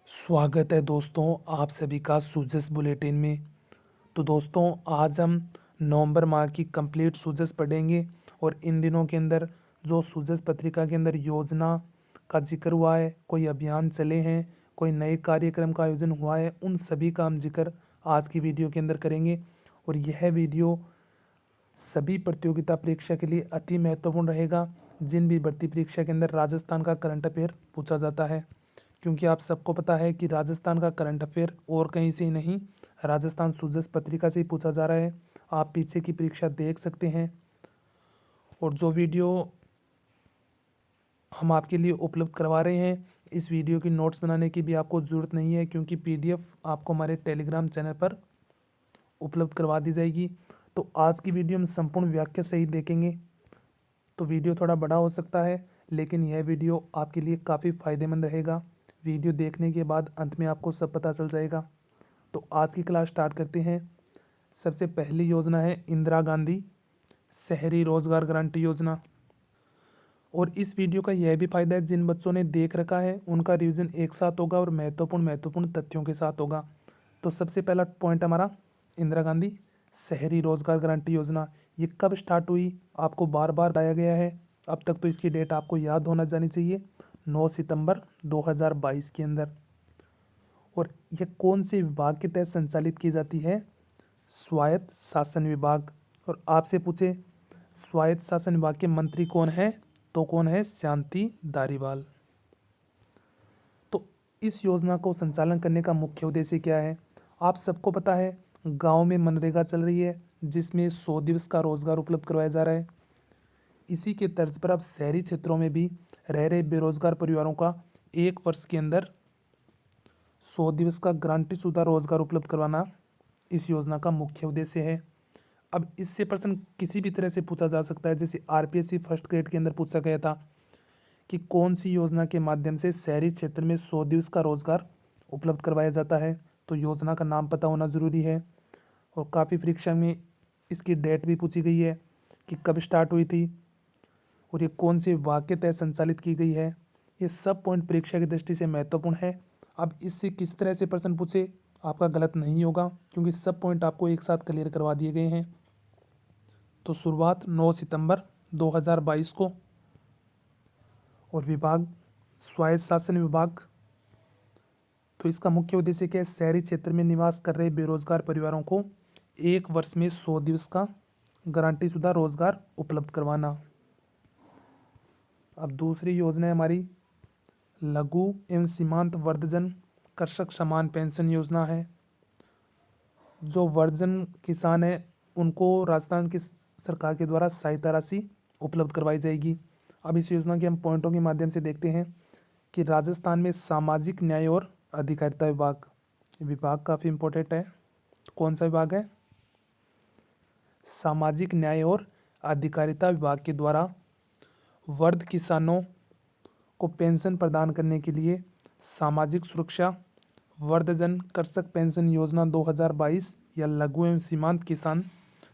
स्वागत है दोस्तों आप सभी का सूजस बुलेटिन में। तो दोस्तों आज हम नवंबर माह की कंप्लीट सूजस पढ़ेंगे और इन दिनों के अंदर जो सूजस पत्रिका के अंदर योजना का जिक्र हुआ है, कोई अभियान चले हैं, कोई नए कार्यक्रम का आयोजन हुआ है, उन सभी का हम जिक्र आज की वीडियो के अंदर करेंगे। और यह वीडियो सभी प्रतियोगिता परीक्षा के लिए अति महत्वपूर्ण रहेगा। जिन भी भर्ती परीक्षा के अंदर राजस्थान का करंट अफेयर पूछा जाता है, क्योंकि आप सबको पता है कि राजस्थान का करंट अफेयर और कहीं से ही नहीं, राजस्थान सूजस पत्रिका से ही पूछा जा रहा है। आप पीछे की परीक्षा देख सकते हैं। और जो वीडियो हम आपके लिए उपलब्ध करवा रहे हैं, इस वीडियो की नोट्स बनाने की भी आपको ज़रूरत नहीं है, क्योंकि पीडीएफ आपको हमारे टेलीग्राम चैनल पर उपलब्ध करवा दी जाएगी। तो आज की वीडियो हम संपूर्ण व्याख्या सहित देखेंगे। तो वीडियो थोड़ा बड़ा हो सकता है, लेकिन यह वीडियो आपके लिए काफ़ी फ़ायदेमंद रहेगा। वीडियो देखने के बाद अंत में आपको सब पता चल जाएगा। तो आज की क्लास स्टार्ट करते हैं। सबसे पहली योजना है इंदिरा गांधी शहरी रोजगार गारंटी योजना। और इस वीडियो का यह भी फायदा है, जिन बच्चों ने देख रखा है उनका रिवीजन एक साथ होगा और महत्वपूर्ण तथ्यों के साथ होगा। तो सबसे पहला पॉइंट हमारा इंदिरा गांधी शहरी रोजगार गारंटी योजना। ये कब स्टार्ट हुई आपको बार बार बताया गया है, अब तक तो इसकी डेट आपको याद होना जानी चाहिए, 9 सितंबर 2022 के अंदर। और यह कौन से विभाग के तहत संचालित की जाती है? स्वायत्त शासन विभाग। और आपसे पूछे स्वायत्त शासन विभाग के मंत्री कौन है, तो कौन है? शांति धारीवाल। तो इस योजना को संचालन करने का मुख्य उद्देश्य क्या है? आप सबको पता है गांव में मनरेगा चल रही है, जिसमें 100 दिवस का रोजगार उपलब्ध करवाया जा रहा है। इसी के तर्ज पर अब शहरी क्षेत्रों में भी रह रहे बेरोजगार परिवारों का 1 वर्ष के अंदर 100 दिवस का गारंटी शुदा रोजगार उपलब्ध करवाना इस योजना का मुख्य उद्देश्य है। अब इससे प्रश्न किसी भी तरह से पूछा जा सकता है, जैसे आरपीएससी फर्स्ट ग्रेड के अंदर पूछा गया था कि कौन सी योजना के माध्यम से शहरी क्षेत्र में 100 दिवस का रोजगार उपलब्ध करवाया जाता है। तो योजना का नाम पता होना ज़रूरी है। और काफ़ी परीक्षा में इसकी डेट भी पूछी गई है कि कब स्टार्ट हुई थी और ये कौन से विभाग के तहत संचालित की गई है। ये सब पॉइंट परीक्षा की दृष्टि से महत्वपूर्ण है। अब इससे किस तरह से प्रश्न पूछे आपका गलत नहीं होगा, क्योंकि सब पॉइंट आपको एक साथ क्लियर करवा दिए गए हैं। तो शुरुआत 9 सितंबर 2022 को। और विभाग स्वायत्त शासन विभाग। तो इसका मुख्य उद्देश्य क्या है? शहरी क्षेत्र में निवास कर रहे बेरोजगार परिवारों को 1 वर्ष में 100 दिवस का गारंटी शुदा रोजगार उपलब्ध करवाना। अब दूसरी योजना है हमारी लघु एवं सीमांत वर्धजन कृषक समान पेंशन योजना है। जो वर्धजन किसान है उनको राजस्थान की सरकार के द्वारा सहायता राशि उपलब्ध करवाई जाएगी। अब इस योजना के हम पॉइंटों के माध्यम से देखते हैं कि राजस्थान में सामाजिक न्याय और अधिकारिता विभाग, विभाग काफ़ी इम्पोर्टेंट है। तो कौन सा विभाग है? सामाजिक न्याय और अधिकारिता विभाग के द्वारा वर्ध किसानों को पेंशन प्रदान करने के लिए सामाजिक सुरक्षा वर्धजन कृषक पेंशन योजना 2022 या लघु एवं सीमांत किसान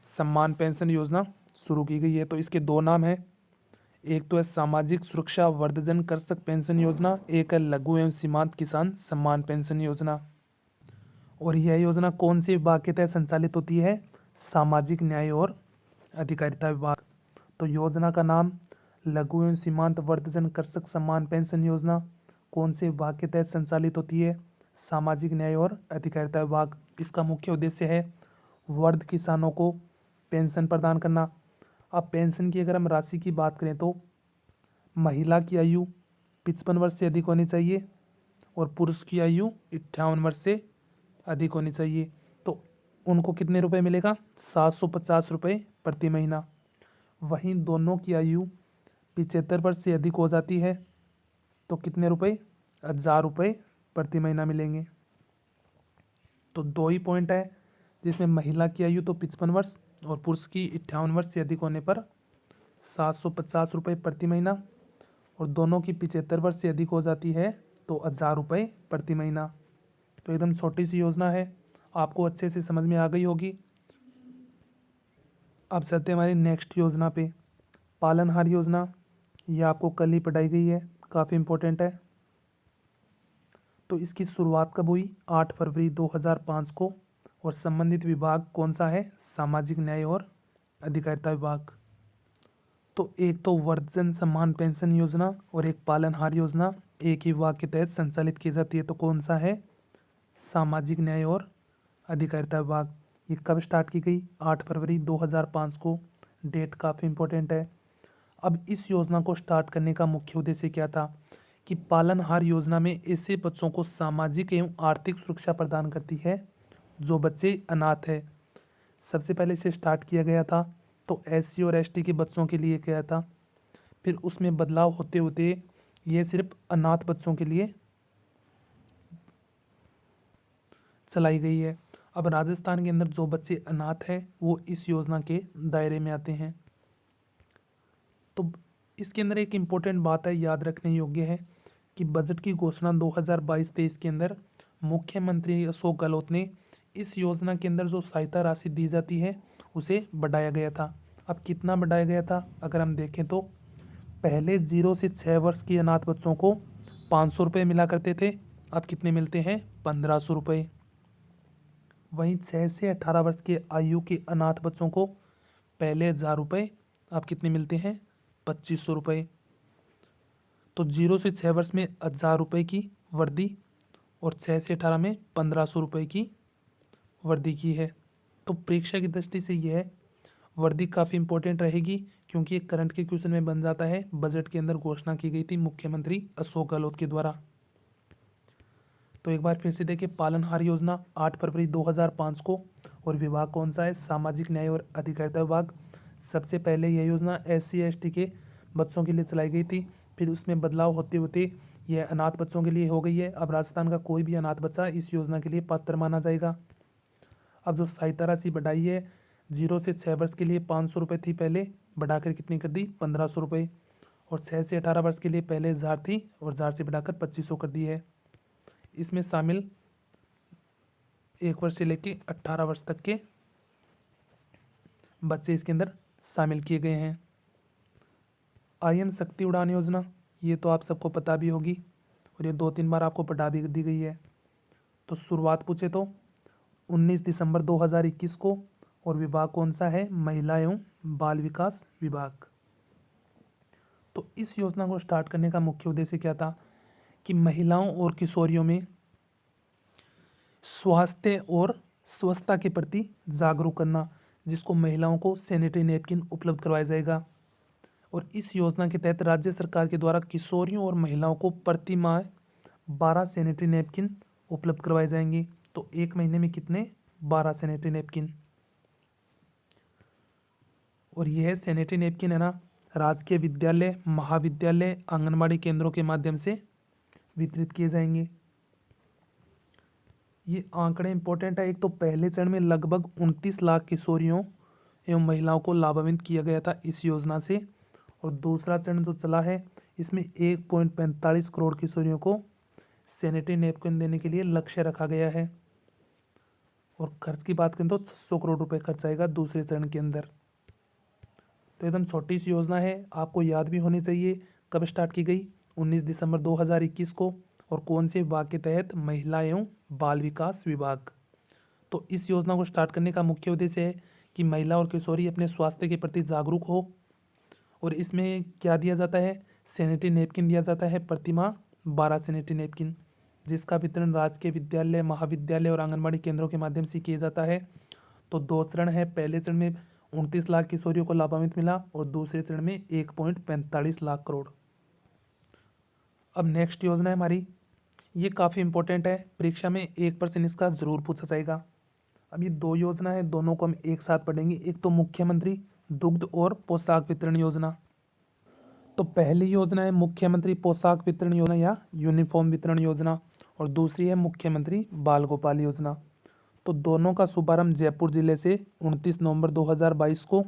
सम्मान पेंशन योजना शुरू की गई है। तो इसके दो नाम हैं, एक तो है सामाजिक सुरक्षा वर्धजन कृषक पेंशन योजना, एक है लघु एवं सीमांत किसान सम्मान पेंशन योजना। और यह योजना कौन से विभाग के तहत संचालित होती है? सामाजिक न्याय और अधिकारिता विभाग। तो योजना का नाम लघु एवं सीमांत वर्धजन कृषक सम्मान पेंशन योजना कौन से विभाग के तहत संचालित होती है? सामाजिक न्याय और अधिकारिता विभाग। इसका मुख्य उद्देश्य है वर्ध किसानों को पेंशन प्रदान करना। अब पेंशन की अगर हम राशि की बात करें तो महिला की आयु 55 वर्ष से अधिक होनी चाहिए और पुरुष की आयु 58 वर्ष से अधिक होनी चाहिए। तो उनको कितने रुपए मिलेगा? 750 रुपये प्रति महीना। वहीं दोनों की आयु 75 वर्ष से अधिक हो जाती है तो कितने रुपए? 1000 रुपये प्रति महीना मिलेंगे। तो दो ही पॉइंट है जिसमें महिला की आयु तो 55 वर्ष और पुरुष की 58 वर्ष से अधिक होने पर 750 रुपये प्रति महीना, और दोनों की 75 वर्ष से अधिक हो जाती है तो 1000 रुपये प्रति महीना। तो एकदम छोटी सी योजना है, आपको अच्छे से समझ में आ गई होगी। अब चलते हैं हमारी नेक्स्ट योजना पे, पालनहार योजना। यह आपको कल ही पढ़ाई गई है, काफ़ी इम्पोर्टेंट है। तो इसकी शुरुआत कब हुई? 8 फरवरी 2005 को। और संबंधित विभाग कौन सा है? सामाजिक न्याय और अधिकारिता विभाग। तो एक तो वृद्धजन सम्मान पेंशन योजना और एक पालनहार योजना एक ही विभाग के तहत संचालित की जाती है। तो कौन सा है? सामाजिक न्याय और अधिकारिता विभाग। ये कब स्टार्ट की गई? 8 फरवरी 2005 को। डेट काफ़ी इंपॉर्टेंट है। अब इस योजना को स्टार्ट करने का मुख्य उद्देश्य क्या था? कि पालनहार योजना में ऐसे बच्चों को सामाजिक एवं आर्थिक सुरक्षा प्रदान करती है जो बच्चे अनाथ है। सबसे पहले इसे स्टार्ट किया गया था तो SC और ST के बच्चों के लिए किया था। फिर उसमें बदलाव होते होते ये सिर्फ अनाथ बच्चों के लिए चलाई गई है। अब राजस्थान के अंदर जो बच्चे अनाथ हैं वो इस योजना के दायरे में आते हैं। तो इसके अंदर एक इम्पोर्टेंट बात है, याद रखने योग्य है कि बजट की घोषणा 2022-23 के अंदर मुख्यमंत्री अशोक गहलोत ने इस योजना के अंदर जो सहायता राशि दी जाती है उसे बढ़ाया गया था। अब कितना बढ़ाया गया था अगर हम देखें तो पहले 0 से 6 वर्ष के अनाथ बच्चों को 500 रुपये मिला करते थे, अब कितने मिलते हैं? 1500 रुपये। वहीं 6 से 18 वर्ष के आयु के अनाथ बच्चों को पहले 1000 रुपये, अब कितने मिलते हैं? 2500 रुपये। तो 0 से 6 वर्ष में 1000 रुपये की वृद्धि और 6 से 18 में 1500 रुपये की वृद्धि की है। तो परीक्षा की दृष्टि से यह वृद्धि काफ़ी इंपॉर्टेंट रहेगी क्योंकि एक करंट के क्वेश्चन में बन जाता है। बजट के अंदर घोषणा की गई थी मुख्यमंत्री अशोक गहलोत के द्वारा। तो एक बार फिर से देखिए, पालनहार योजना 8 फरवरी 2005 को और विभाग कौन सा है? सामाजिक न्याय और अधिकारिता विभाग। सबसे पहले यह योजना SC ST के बच्चों के लिए चलाई गई थी, फिर उसमें बदलाव होते होते यह अनाथ बच्चों के लिए हो गई है। अब राजस्थान का कोई भी अनाथ बच्चा इस योजना के लिए पात्र माना जाएगा। अब जो सहायता राशि बढ़ाई है 0 से 6 वर्ष के लिए 500 रुपये थी पहले, बढ़ाकर कितनी कर दी? 1500 रुपये। और 6 से 18 वर्ष के लिए पहले 1000 थी और 1000 से बढ़ाकर 2500 कर दी है। इसमें शामिल 1 वर्ष से लेकर 18 वर्ष तक के बच्चे इसके अंदर शामिल किए गए हैं। आयन शक्ति उड़ान योजना, ये तो आप सबको पता भी होगी और ये 2-3 बार आपको पढ़ा भी दी गई है। तो शुरुआत पूछे तो 19 दिसंबर 2021 को और विभाग कौन सा है? महिला एवं बाल विकास विभाग। तो इस योजना को स्टार्ट करने का मुख्य उद्देश्य क्या था? कि महिलाओं और किशोरियों में स्वास्थ्य और स्वच्छता के प्रति जागरूक करना, जिसको महिलाओं को सैनिटरी नैपकिन उपलब्ध करवाया जाएगा। और इस योजना के तहत राज्य सरकार के द्वारा किशोरियों और महिलाओं को प्रति माह 12 सैनिटरी नैपकिन उपलब्ध करवाए जाएंगे। तो एक महीने में कितने? 12 सैनिटरी नैपकिन। और यह सैनिटरी नैपकिन है ना, राजकीय विद्यालय, महाविद्यालय, आंगनबाड़ी केंद्रों के माध्यम से वितरित किए जाएंगे। ये आंकड़े इंपॉर्टेंट है। एक तो पहले चरण में लगभग 29 लाख किशोरियों एवं महिलाओं को लाभान्वित किया गया था इस योजना से। और दूसरा चरण जो चला है इसमें 1.45 करोड़ किशोरियों को सैनिटरी नैपकिन देने के लिए लक्ष्य रखा गया है। और खर्च की बात करें तो 600 करोड़ रुपए खर्च आएगा दूसरे चरण के अंदर। तो एकदम छोटी सी योजना है, आपको याद भी होनी चाहिए। कब स्टार्ट की गई? 19 दिसंबर 2021 को। और कौन से विभाग के तहत? महिला एवं बाल विकास विभाग। तो इस योजना को स्टार्ट करने का मुख्य उद्देश्य है कि महिला और किशोरी अपने स्वास्थ्य के प्रति जागरूक हो। और इसमें क्या दिया जाता है? सैनिटरी नैपकिन दिया जाता है प्रति माह 12 सैनिटरी नैपकिन, जिसका वितरण राजकीय विद्यालय, महाविद्यालय और आंगनबाड़ी केंद्रों के माध्यम से किया जाता है। तो 2 चरण है। पहले चरण में 29 लाख किशोरियों को लाभान्वित मिला और दूसरे चरण में 1.45 लाख करोड़। अब नेक्स्ट योजना है हमारी, ये काफ़ी इंपॉर्टेंट है, परीक्षा में 1% इसका ज़रूर पूछा जाएगा। अब ये 2 योजना है, दोनों को हम एक साथ पढ़ेंगे। एक तो मुख्यमंत्री दुग्ध और पोशाक वितरण योजना। तो पहली योजना है मुख्यमंत्री पोशाक वितरण योजना या यूनिफॉर्म वितरण योजना, और दूसरी है मुख्यमंत्री बाल गोपाल योजना। तो दोनों का शुभारंभ जयपुर जिले से 29 नवंबर 2022 को।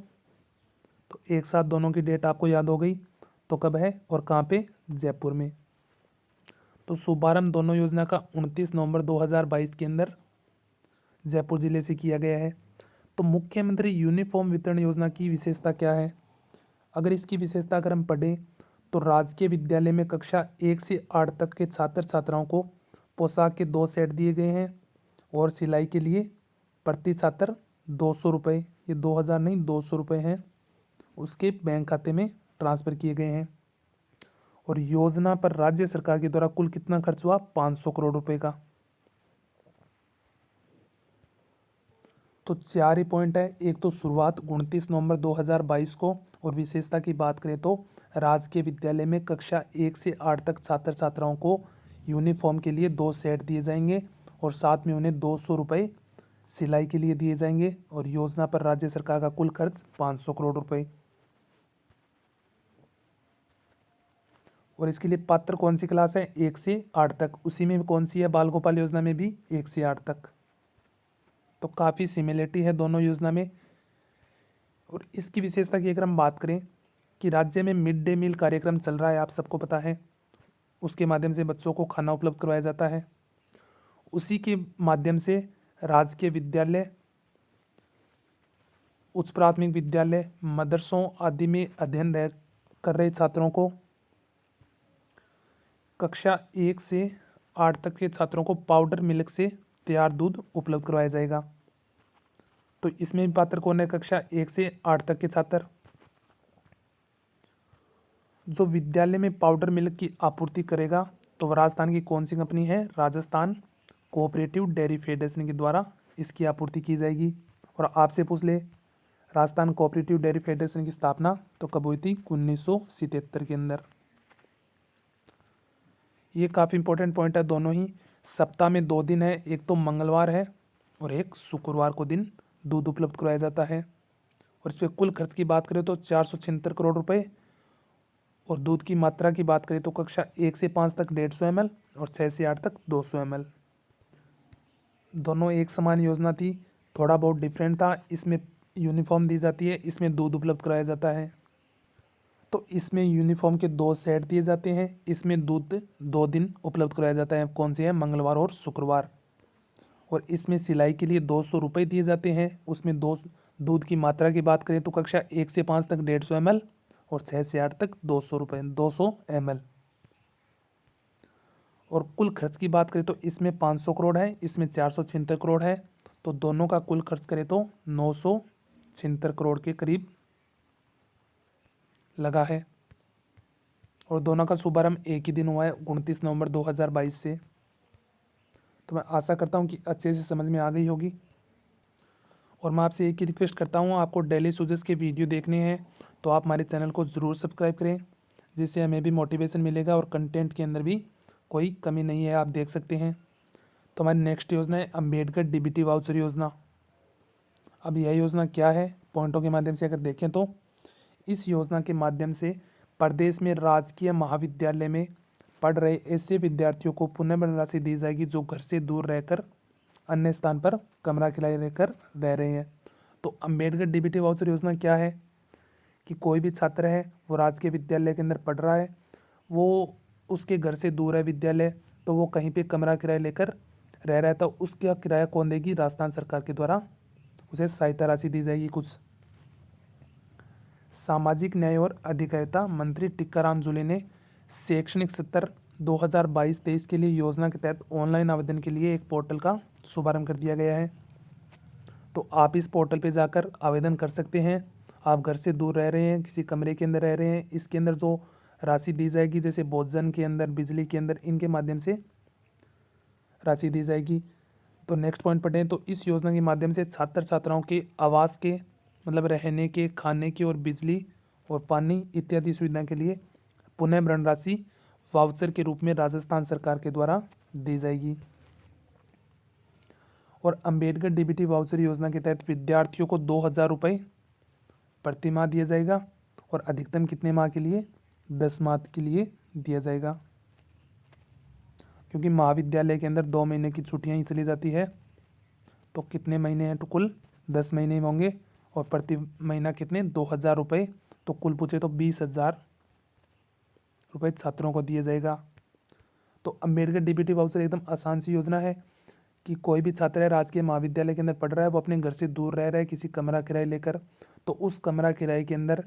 तो एक साथ दोनों की डेट आपको याद हो गई। तो कब है और कहाँ पे? जयपुर में। तो शुभारंभ दोनों योजना का 29 नवंबर 2022 के अंदर जयपुर जिले से किया गया है। तो मुख्यमंत्री यूनिफॉर्म वितरण योजना की विशेषता क्या है? अगर इसकी विशेषता अगर हम पढ़ें तो राजकीय विद्यालय में कक्षा 1 से 8 तक के छात्र छात्राओं को पोशाक के 2 सेट दिए गए हैं और सिलाई के लिए प्रति छात्र 200 रुपये, ये 2000 नहीं 200 रुपये हैं, उसके बैंक खाते में ट्रांसफ़र किए गए हैं। और योजना पर राज्य सरकार के द्वारा कुल कितना खर्च हुआ? 500 करोड़ रुपए का। तो 4 ही पॉइंट है। एक तो शुरुआत 29 नवंबर 2022 को, और विशेषता की बात करें तो राजकीय विद्यालय में कक्षा 1 से 8 तक छात्र छात्राओं को यूनिफॉर्म के लिए 2 सेट दिए जाएंगे और साथ में उन्हें 200 रुपये सिलाई के लिए दिए जाएंगे। और योजना पर राज्य सरकार का कुल खर्च 500 करोड़ रुपए। और इसके लिए पात्र कौन सी क्लास है? 1 से 8 तक। उसी में कौन सी है? बाल गोपाल योजना में भी 1 से 8 तक। तो काफ़ी सिमिलरिटी है दोनों योजना में। और इसकी विशेषता की अगर हम बात करें कि राज्य में मिड डे मील कार्यक्रम चल रहा है, आप सबको पता है, उसके माध्यम से बच्चों को खाना उपलब्ध करवाया जाता है। उसी के माध्यम से राजकीय विद्यालय, उच्च प्राथमिक विद्यालय, मदरसों आदि में अध्ययन कर रहे छात्रों को कक्षा 1 से 8 तक के छात्रों को पाउडर मिल्क से तैयार दूध उपलब्ध करवाया जाएगा। तो इसमें भी पात्र कौन है? कक्षा 1 से 8 तक के छात्र। जो विद्यालय में पाउडर मिल्क की आपूर्ति करेगा तो राजस्थान की कौन सी कंपनी है? राजस्थान कोऑपरेटिव डेयरी फेडरेशन के द्वारा इसकी आपूर्ति की जाएगी। और आपसे पूछ ले, राजस्थान कोऑपरेटिव डेयरी फेडरेशन की स्थापना तो कब हुई थी? 1977 के अंदर। ये काफ़ी इंपॉर्टेंट पॉइंट है दोनों ही। सप्ताह में 2 दिन है, एक तो मंगलवार है और एक शुक्रवार को दिन दूध उपलब्ध करवाया जाता है। और इस पर कुल खर्च की बात करें तो 476 करोड़ रुपए। और दूध की मात्रा की बात करें तो कक्षा 1 से 5 तक 150 ml और 6 से 8 तक 200 ml। दोनों एक समान योजना थी, थोड़ा बहुत डिफरेंट था। इसमें यूनिफॉर्म दी जाती है, इसमें दूध उपलब्ध कराया जाता है। तो इसमें यूनिफॉर्म के 2 सेट दिए जाते हैं, इसमें दूध 2 दिन उपलब्ध कराया जाता है। कौन से हैं? मंगलवार और शुक्रवार। और इसमें सिलाई के लिए 200 रुपये दिए जाते हैं। उसमें दूध की मात्रा की बात करें तो कक्षा 1 से 5 तक 150 ml और 6 से 8 तक 200 रुपये 200 ml। और कुल खर्च की बात करें तो इसमें 500 करोड़ है, इसमें 476 करोड़ है। तो दोनों का कुल खर्च करें तो 976 करोड़ के करीब लगा है। और दोनों का शुभारंभ एक ही दिन हुआ है, 29 नवंबर 2022 से। तो मैं आशा करता हूँ कि अच्छे से समझ में आ गई होगी। और मैं आपसे एक ही रिक्वेस्ट करता हूँ, आपको डेली सूजेस के वीडियो देखने हैं तो आप हमारे चैनल को ज़रूर सब्सक्राइब करें, जिससे हमें भी मोटिवेशन मिलेगा और कंटेंट के अंदर भी कोई कमी नहीं है, आप देख सकते हैं। तो हमारी नेक्स्ट योजना है अम्बेडकर डीबीटी वाउचर योजना। अब यह योजना क्या है? पॉइंटों के माध्यम से अगर देखें तो इस योजना के माध्यम से प्रदेश में राजकीय महाविद्यालय में पढ़ रहे ऐसे विद्यार्थियों को पुनर्वन राशि दी जाएगी जो घर से दूर रहकर अन्य स्थान पर कमरा किराए लेकर रह रहे हैं। तो अम्बेडकर डीबीटी वाउचर योजना क्या है कि कोई भी छात्र है, वो राजकीय विद्यालय के अंदर पढ़ रहा है, वो उसके घर से दूर है विद्यालय, तो वो कहीं पे कमरा किराया लेकर रह रहा है, तो उसका किराया कौन देगी? राजस्थान सरकार के द्वारा उसे सहायता राशि दी जाएगी कुछ। सामाजिक न्याय और अधिकारिता मंत्री टीकाराम जूली ने शैक्षणिक सत्र 2022-23 के लिए योजना के तहत ऑनलाइन आवेदन के लिए एक पोर्टल का शुभारंभ कर दिया गया है। तो आप इस पोर्टल पे जाकर आवेदन कर सकते हैं। आप घर से दूर रह रहे हैं, किसी कमरे के अंदर रह रहे हैं, इसके अंदर जो राशि दी जाएगी, जैसे भोजन के अंदर, बिजली के अंदर, इनके माध्यम से राशि दी जाएगी। तो नेक्स्ट पॉइंट पढ़ें तो इस योजना के माध्यम से छात्र छात्राओं के आवास के मतलब रहने के, खाने के और बिजली और पानी इत्यादि सुविधा के लिए पुनर्भरण राशि वाउचर के रूप में राजस्थान सरकार के द्वारा दी जाएगी। और अम्बेडकर डीबीटी वाउचर योजना के तहत विद्यार्थियों को 2000 रुपये प्रति माह दिया जाएगा। और अधिकतम कितने माह के लिए? 10 माह के लिए दिया जाएगा, क्योंकि महाविद्यालय के अंदर 2 महीने की छुट्टियां ही चली जाती है। तो कितने महीने हैं? तो कुल 10 महीने होंगे। और प्रति महीना कितने? 2000 रुपये। तो कुल पूछे तो 20,000 रुपये छात्रों को दिया जाएगा। तो अम्बेडकर डीबीटी वाउचर एकदम आसान सी योजना है कि कोई भी छात्र है, राजकीय महाविद्यालय के अंदर पढ़ रहा है, वो अपने घर से दूर रह रहा है किसी कमरा किराए लेकर, तो उस कमरा किराए के अंदर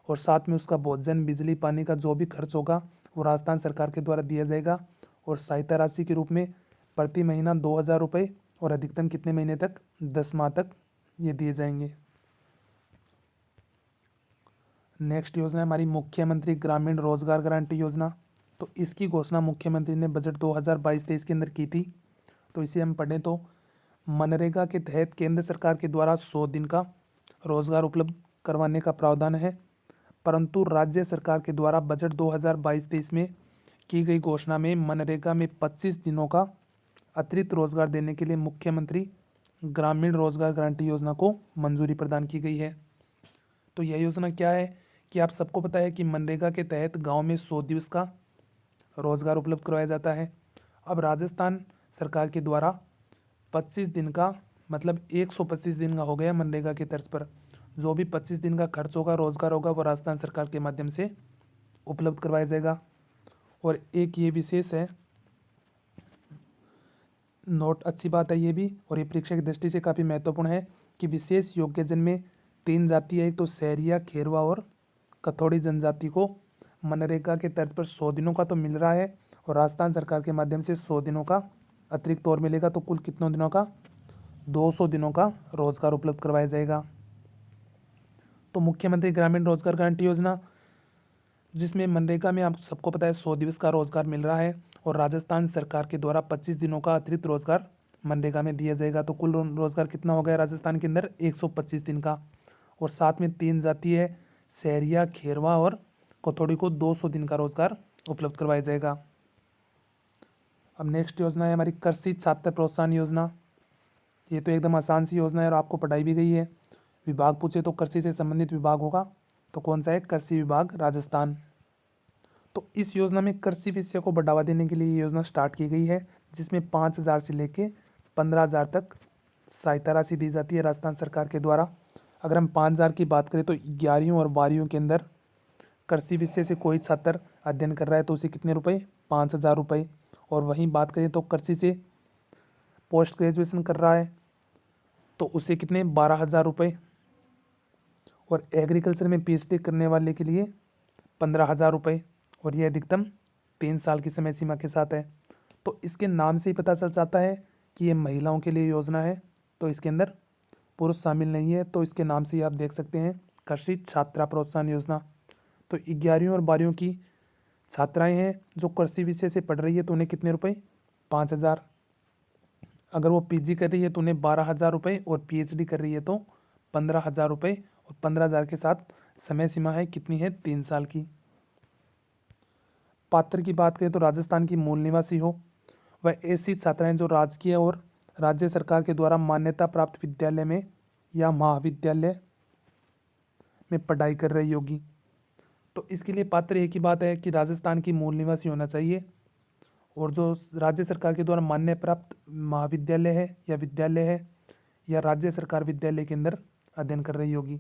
और साथ में उसका भोजन, बिजली, पानी का जो भी खर्च होगा वो राजस्थान सरकार के द्वारा दिया जाएगा। और सहायता राशि के रूप में प्रति महीना 2,000 रुपये और अधिकतम कितने महीने तक? 10 माह तक ये दिए जाएंगे। नेक्स्ट योजना है हमारी मुख्यमंत्री ग्रामीण रोजगार गारंटी योजना। तो इसकी घोषणा मुख्यमंत्री ने बजट 2022-23 के अंदर की थी। तो इसे हम पढ़ें तो मनरेगा के तहत केंद्र सरकार के द्वारा 100 दिन का रोजगार उपलब्ध करवाने का प्रावधान है, परंतु राज्य सरकार के द्वारा बजट 2022-23 में की गई घोषणा में मनरेगा में 25 दिनों का अतिरिक्त रोजगार देने के लिए मुख्यमंत्री ग्रामीण रोजगार गारंटी योजना को मंजूरी प्रदान की गई है। तो यह योजना क्या है कि आप सबको पता है कि मनरेगा के तहत गांव में 100 दिवस का रोजगार उपलब्ध करवाया जाता है। अब राजस्थान सरकार के द्वारा 25 दिन का मतलब 125 दिन का हो गया मनरेगा की तर्ज पर। जो भी 25 दिन का खर्च होगा, रोजगार होगा, वो राजस्थान सरकार के माध्यम से उपलब्ध करवाया जाएगा। और एक ये विशेष है नोट, अच्छी बात है ये भी, और ये परीक्षा की दृष्टि से काफ़ी महत्वपूर्ण है कि विशेष योग्यजन में 3 जाति है, एक तो सहरिया, खेरवा और कथोड़ी जनजाति को मनरेगा के तर्ज पर 100 दिनों का तो मिल रहा है और राजस्थान सरकार के माध्यम से 100 दिनों का अतिरिक्त और मिलेगा। तो कुल कितनों दिनों का? 200 दिनों का रोजगार उपलब्ध करवाया जाएगा। तो मुख्यमंत्री ग्रामीण रोजगार गारंटी योजना, जिसमें मनरेगा में आप सबको पता है 100 दिवस का रोजगार मिल रहा है और राजस्थान सरकार के द्वारा 25 दिनों का अतिरिक्त रोजगार मनरेगा में दिया जाएगा। तो कुल रोजगार कितना हो गया राजस्थान के अंदर? 125 दिन का। और साथ में 3 जाति है, सहरिया, खेरवा और कथोड़ी को 200 दिन का रोजगार उपलब्ध करवाया जाएगा। अब नेक्स्ट योजना है हमारी कृषि छात्र प्रोत्साहन योजना। ये तो एकदम आसान सी योजना है और आपको पढ़ाई भी गई है। विभाग पूछे तो कृषि से संबंधित विभाग होगा, तो कौन सा है? कृषि विभाग, राजस्थान। तो इस योजना में कृषि विषय को बढ़ावा देने के लिए ये योजना स्टार्ट की गई है, जिसमें 5,000 से लेके 15,000 तक सहायता राशि दी जाती है राजस्थान सरकार के द्वारा। अगर हम 5,000 की बात करें तो 11वीं और 12वीं के अंदर कृषि विषय से कोई छात्र अध्ययन कर रहा है तो उसे कितने रुपए? 5,000 रुपये। और वहीं बात करें तो कृषि से पोस्ट ग्रेजुएशन कर रहा है तो उसे कितने? 12,000 रुपये। और एग्रीकल्चर में पीएचडी करने वाले के लिए 15,000 रुपये, और ये अधिकतम 3 साल की समय सीमा के साथ है। तो इसके नाम से ही पता चल जाता है कि ये महिलाओं के लिए योजना है, तो इसके अंदर पुरुष शामिल नहीं है। तो इसके नाम से ही आप देख सकते हैं कृषि छात्रा प्रोत्साहन योजना। तो 11वीं और 12वीं की छात्राएं हैं जो कृषि विषय से पढ़ रही है तो उन्हें कितने रुपए? 5,000। अगर वो पीजी कर रही है तो उन्हें 12,000 रुपये और पीएचडी कर रही है तो 15,000 रुपये, और 15,000 के साथ समय सीमा है कितनी है? 3 साल की। पात्र की बात करें तो राजस्थान की मूल निवासी हो, वह ऐसी छात्राएं जो राजकीय और राज्य सरकार के द्वारा मान्यता प्राप्त विद्यालय में या महाविद्यालय में पढ़ाई कर रही होगी। तो इसके लिए पात्र एक ही बात है कि राजस्थान की मूल निवासी होना चाहिए और जो राज्य सरकार के द्वारा मान्य प्राप्त महाविद्यालय है या विद्यालय है या राज्य सरकार विद्यालय के अंदर अध्ययन कर रही होगी।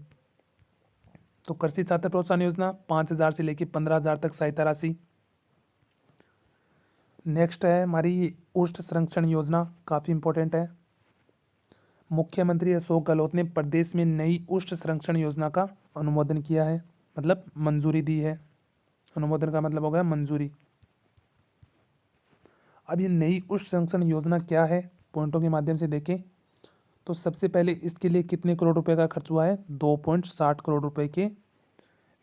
तो कृषि छात्र प्रोत्साहन योजना 5,000 से लेकर 15,000 तक सहायता राशि। नेक्स्ट है हमारी उष्ण संरक्षण योजना, काफ़ी इंपॉर्टेंट है। मुख्यमंत्री अशोक गहलोत ने प्रदेश में नई उष्ण संरक्षण योजना का अनुमोदन किया है, मतलब मंजूरी दी है। अनुमोदन का मतलब हो गया मंजूरी। अब ये नई उष्ण संरक्षण योजना क्या है, पॉइंटों के माध्यम से देखें तो सबसे पहले इसके लिए कितने करोड़ रुपए का खर्च हुआ है? 2.60 करोड़ रुपए के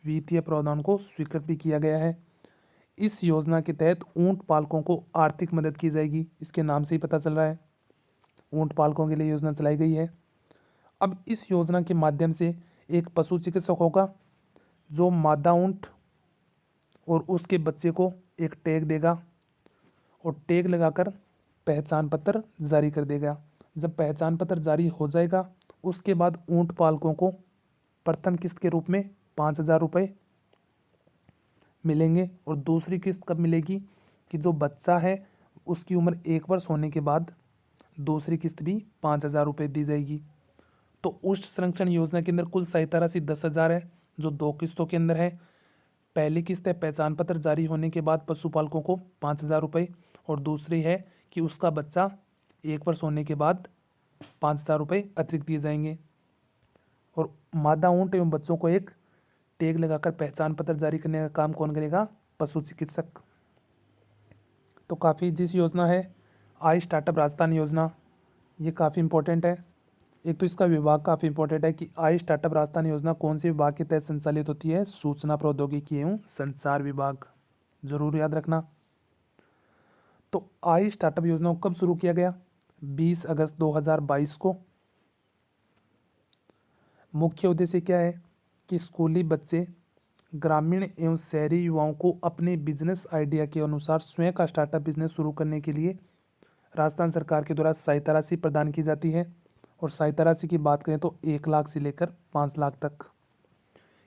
वित्तीय प्रावधान को स्वीकृत भी किया गया है। इस योजना के तहत ऊंट पालकों को आर्थिक मदद की जाएगी, इसके नाम से ही पता चल रहा है ऊंट पालकों के लिए योजना चलाई गई है। अब इस योजना के माध्यम से एक पशु चिकित्सक होगा जो मादा ऊंट और उसके बच्चे को एक टैग देगा और टैग लगाकर पहचान पत्र जारी कर देगा। जब पहचान पत्र जारी हो जाएगा उसके बाद ऊंट पालकों को प्रथम किस्त के रूप में 5,000 रुपये मिलेंगे और दूसरी किस्त कब मिलेगी कि जो बच्चा है उसकी उम्र 1 वर्ष होने के बाद दूसरी किस्त भी 5,000 रुपये दी जाएगी। तो उष्ण संरक्षण योजना के अंदर कुल सहायता राशि 10,000 है जो 2 किस्तों के अंदर है। पहली किस्त है पहचान पत्र जारी होने के बाद पशुपालकों को 5,000 रुपये, और दूसरी है कि उसका बच्चा 1 वर्ष होने के बाद 5,000 रुपये अतिरिक्त दिए जाएंगे। और मादा ऊंट एवं बच्चों को एक टैग लगाकर पहचान पत्र जारी करने का काम कौन करेगा? पशु चिकित्सक। तो काफ़ी जिस योजना है आई स्टार्टअप राजस्थान योजना, ये काफ़ी इंपॉर्टेंट है। एक तो इसका विभाग काफ़ी इंपॉर्टेंट है कि आई स्टार्टअप राजस्थान योजना कौन से विभाग के तहत संचालित होती है? सूचना प्रौद्योगिकी एवं संचार विभाग, जरूर याद रखना। तो आई स्टार्टअप योजना को कब शुरू किया गया? 20 अगस्त 2022 को। मुख्य उद्देश्य क्या है कि स्कूली बच्चे ग्रामीण एवं शहरी युवाओं को अपने बिजनेस आइडिया के अनुसार स्वयं का स्टार्टअप बिजनेस शुरू करने के लिए राजस्थान सरकार के द्वारा सहायता राशि प्रदान की जाती है। और सहायता राशि की बात करें तो 1 लाख से लेकर 5 लाख तक,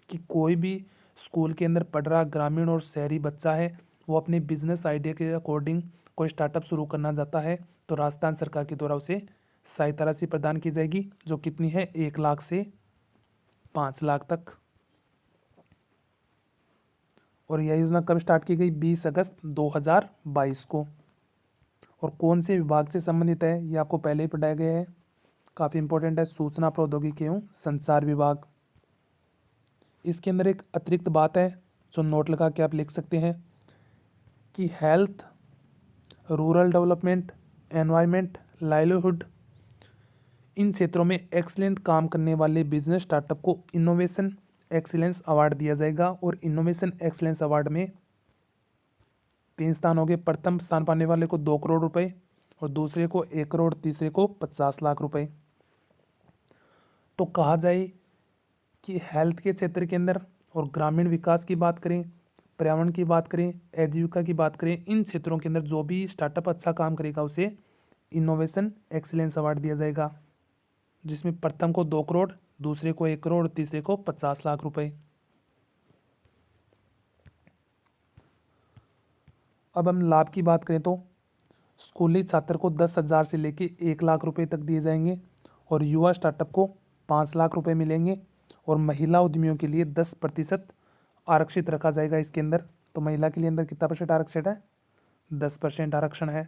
कि कोई भी स्कूल के अंदर पढ़ रहा ग्रामीण और शहरी बच्चा है, वो अपने बिजनेस आइडिया के अकॉर्डिंग कोई स्टार्टअप शुरू करना चाहता है तो राजस्थान सरकार के द्वारा उसे सहायता राशि प्रदान की जाएगी, जो कितनी है? 1 लाख से 5 लाख तक। और यह योजना कब स्टार्ट की गई? 20 अगस्त 2022 को। और कौन से विभाग से संबंधित है? ये आपको पहले ही पढ़ाया गया है, काफ़ी इंपॉर्टेंट है, सूचना प्रौद्योगिकी एवं संचार विभाग। इसके अंदर एक अतिरिक्त बात है जो नोट लगा के आप लिख सकते हैं कि health, rural development, environment, livelihood, इन क्षेत्रों में एक्सीलेंट काम करने वाले बिजनेस स्टार्टअप को इनोवेशन एक्सीलेंस अवार्ड दिया जाएगा। और इनोवेशन एक्सीलेंस अवार्ड में 3 स्थान हो गए। प्रथम स्थान पाने वाले को 2 करोड़ रुपए, और दूसरे को 1 करोड़, तीसरे को 50 लाख रुपए। तो कहा जाए कि हेल्थ के क्षेत्र के अंदर और ग्रामीण विकास की बात करें, पर्यावरण की बात करें, आजीविका की बात करें, इन क्षेत्रों के अंदर जो भी स्टार्टअप अच्छा काम करेगा उसे इनोवेशन एक्सीलेंस अवार्ड दिया जाएगा, जिसमें प्रथम को 2 करोड़, दूसरे को 1 करोड़, तीसरे को 50 लाख रुपए। अब हम लाभ की बात करें तो स्कूली छात्र को 10,000 से लेके 1 लाख रुपए तक दिए जाएंगे, और युवा स्टार्टअप को 5 लाख रुपए मिलेंगे। और महिला उद्यमियों के लिए 10% आरक्षित रखा जाएगा इसके अंदर। तो महिला के लिए अंदर कितना % आरक्षित है? 10% आरक्षण है।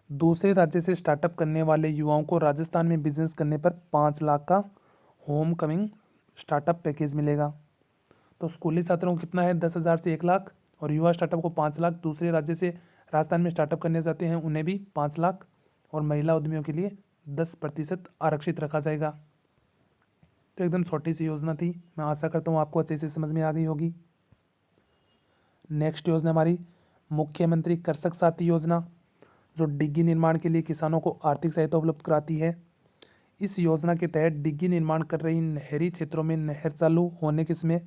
दूसरे राज्य से स्टार्टअप करने वाले युवाओं को राजस्थान में बिजनेस करने पर 5 लाख का होम कमिंग स्टार्टअप पैकेज मिलेगा। तो स्कूली छात्रों को कितना है? 10,000 से 1 लाख, और युवा स्टार्टअप को 5 लाख। दूसरे राज्य से राजस्थान में स्टार्टअप करने चाहते हैं उन्हें भी 5 लाख, और महिला उद्यमियों के लिए 10% आरक्षित रखा जाएगा। तो एकदम छोटी सी योजना थी, मैं आशा करता हूँ आपको अच्छे से समझ में आ गई होगी। नेक्स्ट योजना हमारी मुख्यमंत्री कृषक साथी योजना, जो डिग्गी निर्माण के लिए किसानों को आर्थिक सहायता उपलब्ध कराती है। इस योजना के तहत डिग्गी निर्माण कर रही नहरी क्षेत्रों में नहर चालू होने के समय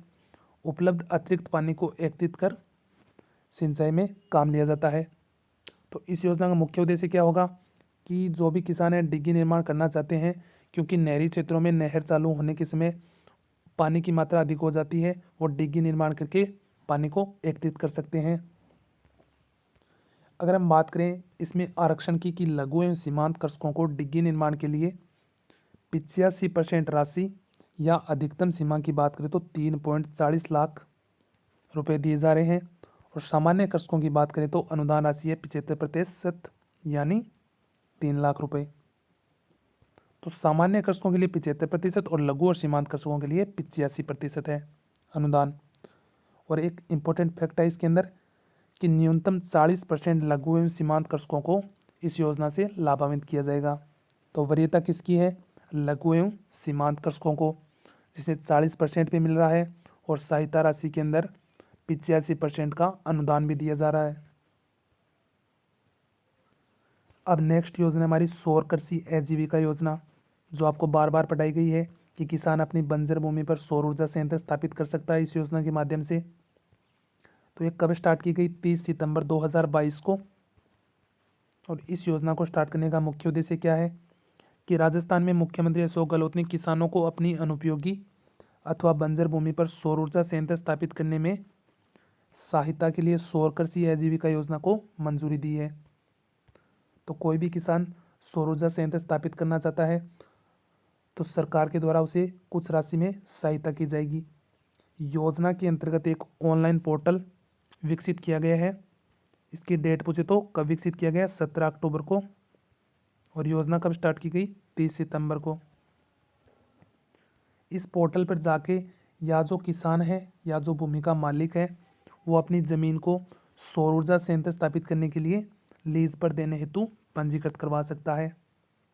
उपलब्ध अतिरिक्त पानी को एकत्रित कर सिंचाई में काम लिया जाता है। तो इस योजना का मुख्य उद्देश्य क्या होगा कि जो भी किसान है डिग्गी निर्माण करना चाहते हैं, क्योंकि नहरी क्षेत्रों में नहर चालू होने के समय पानी की मात्रा अधिक हो जाती है, वो डिग्गी निर्माण करके पानी को एकत्रित कर सकते हैं। अगर हम बात करें इसमें आरक्षण की कि लघु एवं सीमांत कृषकों को डिग्गी निर्माण के लिए 85% राशि या अधिकतम सीमा की बात करें तो 3.40 लाख रुपए दिए जा रहे हैं। और सामान्य कृषकों की बात करें तो अनुदान राशि है 75%, यानी 3 लाख रुपए। तो सामान्य कृषकों के लिए 75% और लघु और सीमांत कृषकों के लिए 85% है अनुदान। और एक इम्पोर्टेंट फैक्ट है इसके अंदर कि न्यूनतम 40% लघु एवं सीमांत कृषकों को इस योजना से लाभान्वित किया जाएगा। तो वरीयता किसकी है? लघु एवं सीमांत कृषकों को, जिसे 40% पे मिल रहा है, और सहायता राशि के अंदर 85% का अनुदान भी दिया जा रहा है। अब नेक्स्ट योजना हमारी सौर कृषि आजीविका योजना, जो आपको बार बार पढ़ाई गई है कि किसान अपनी बंजर भूमि पर सौर ऊर्जा संयंत्र स्थापित कर सकता है इस योजना के माध्यम से। तो ये कब स्टार्ट की गई? 30 सितंबर 2022 को। और इस योजना को स्टार्ट करने का मुख्य उद्देश्य क्या है कि राजस्थान में मुख्यमंत्री अशोक गहलोत ने किसानों को अपनी अनुपयोगी अथवा बंजर भूमि पर सौर ऊर्जा संयंत्र स्थापित करने में सहायता के लिए सौर कृषि आजीविका योजना को मंजूरी दी है। तो कोई भी किसान सौर ऊर्जा संयंत्र स्थापित करना चाहता है तो सरकार के द्वारा उसे कुछ राशि में सहायता की जाएगी। योजना के अंतर्गत एक ऑनलाइन पोर्टल विकसित किया गया है। इसकी डेट पूछे तो कब विकसित किया गया? 17 अक्टूबर को। और योजना कब स्टार्ट की गई? 30 सितंबर को। इस पोर्टल पर जाके या जो किसान है या जो भूमि का मालिक है वो अपनी ज़मीन को सौर ऊर्जा संयंत्र स्थापित करने के लिए लीज पर देने हेतु पंजीकृत करवा सकता है।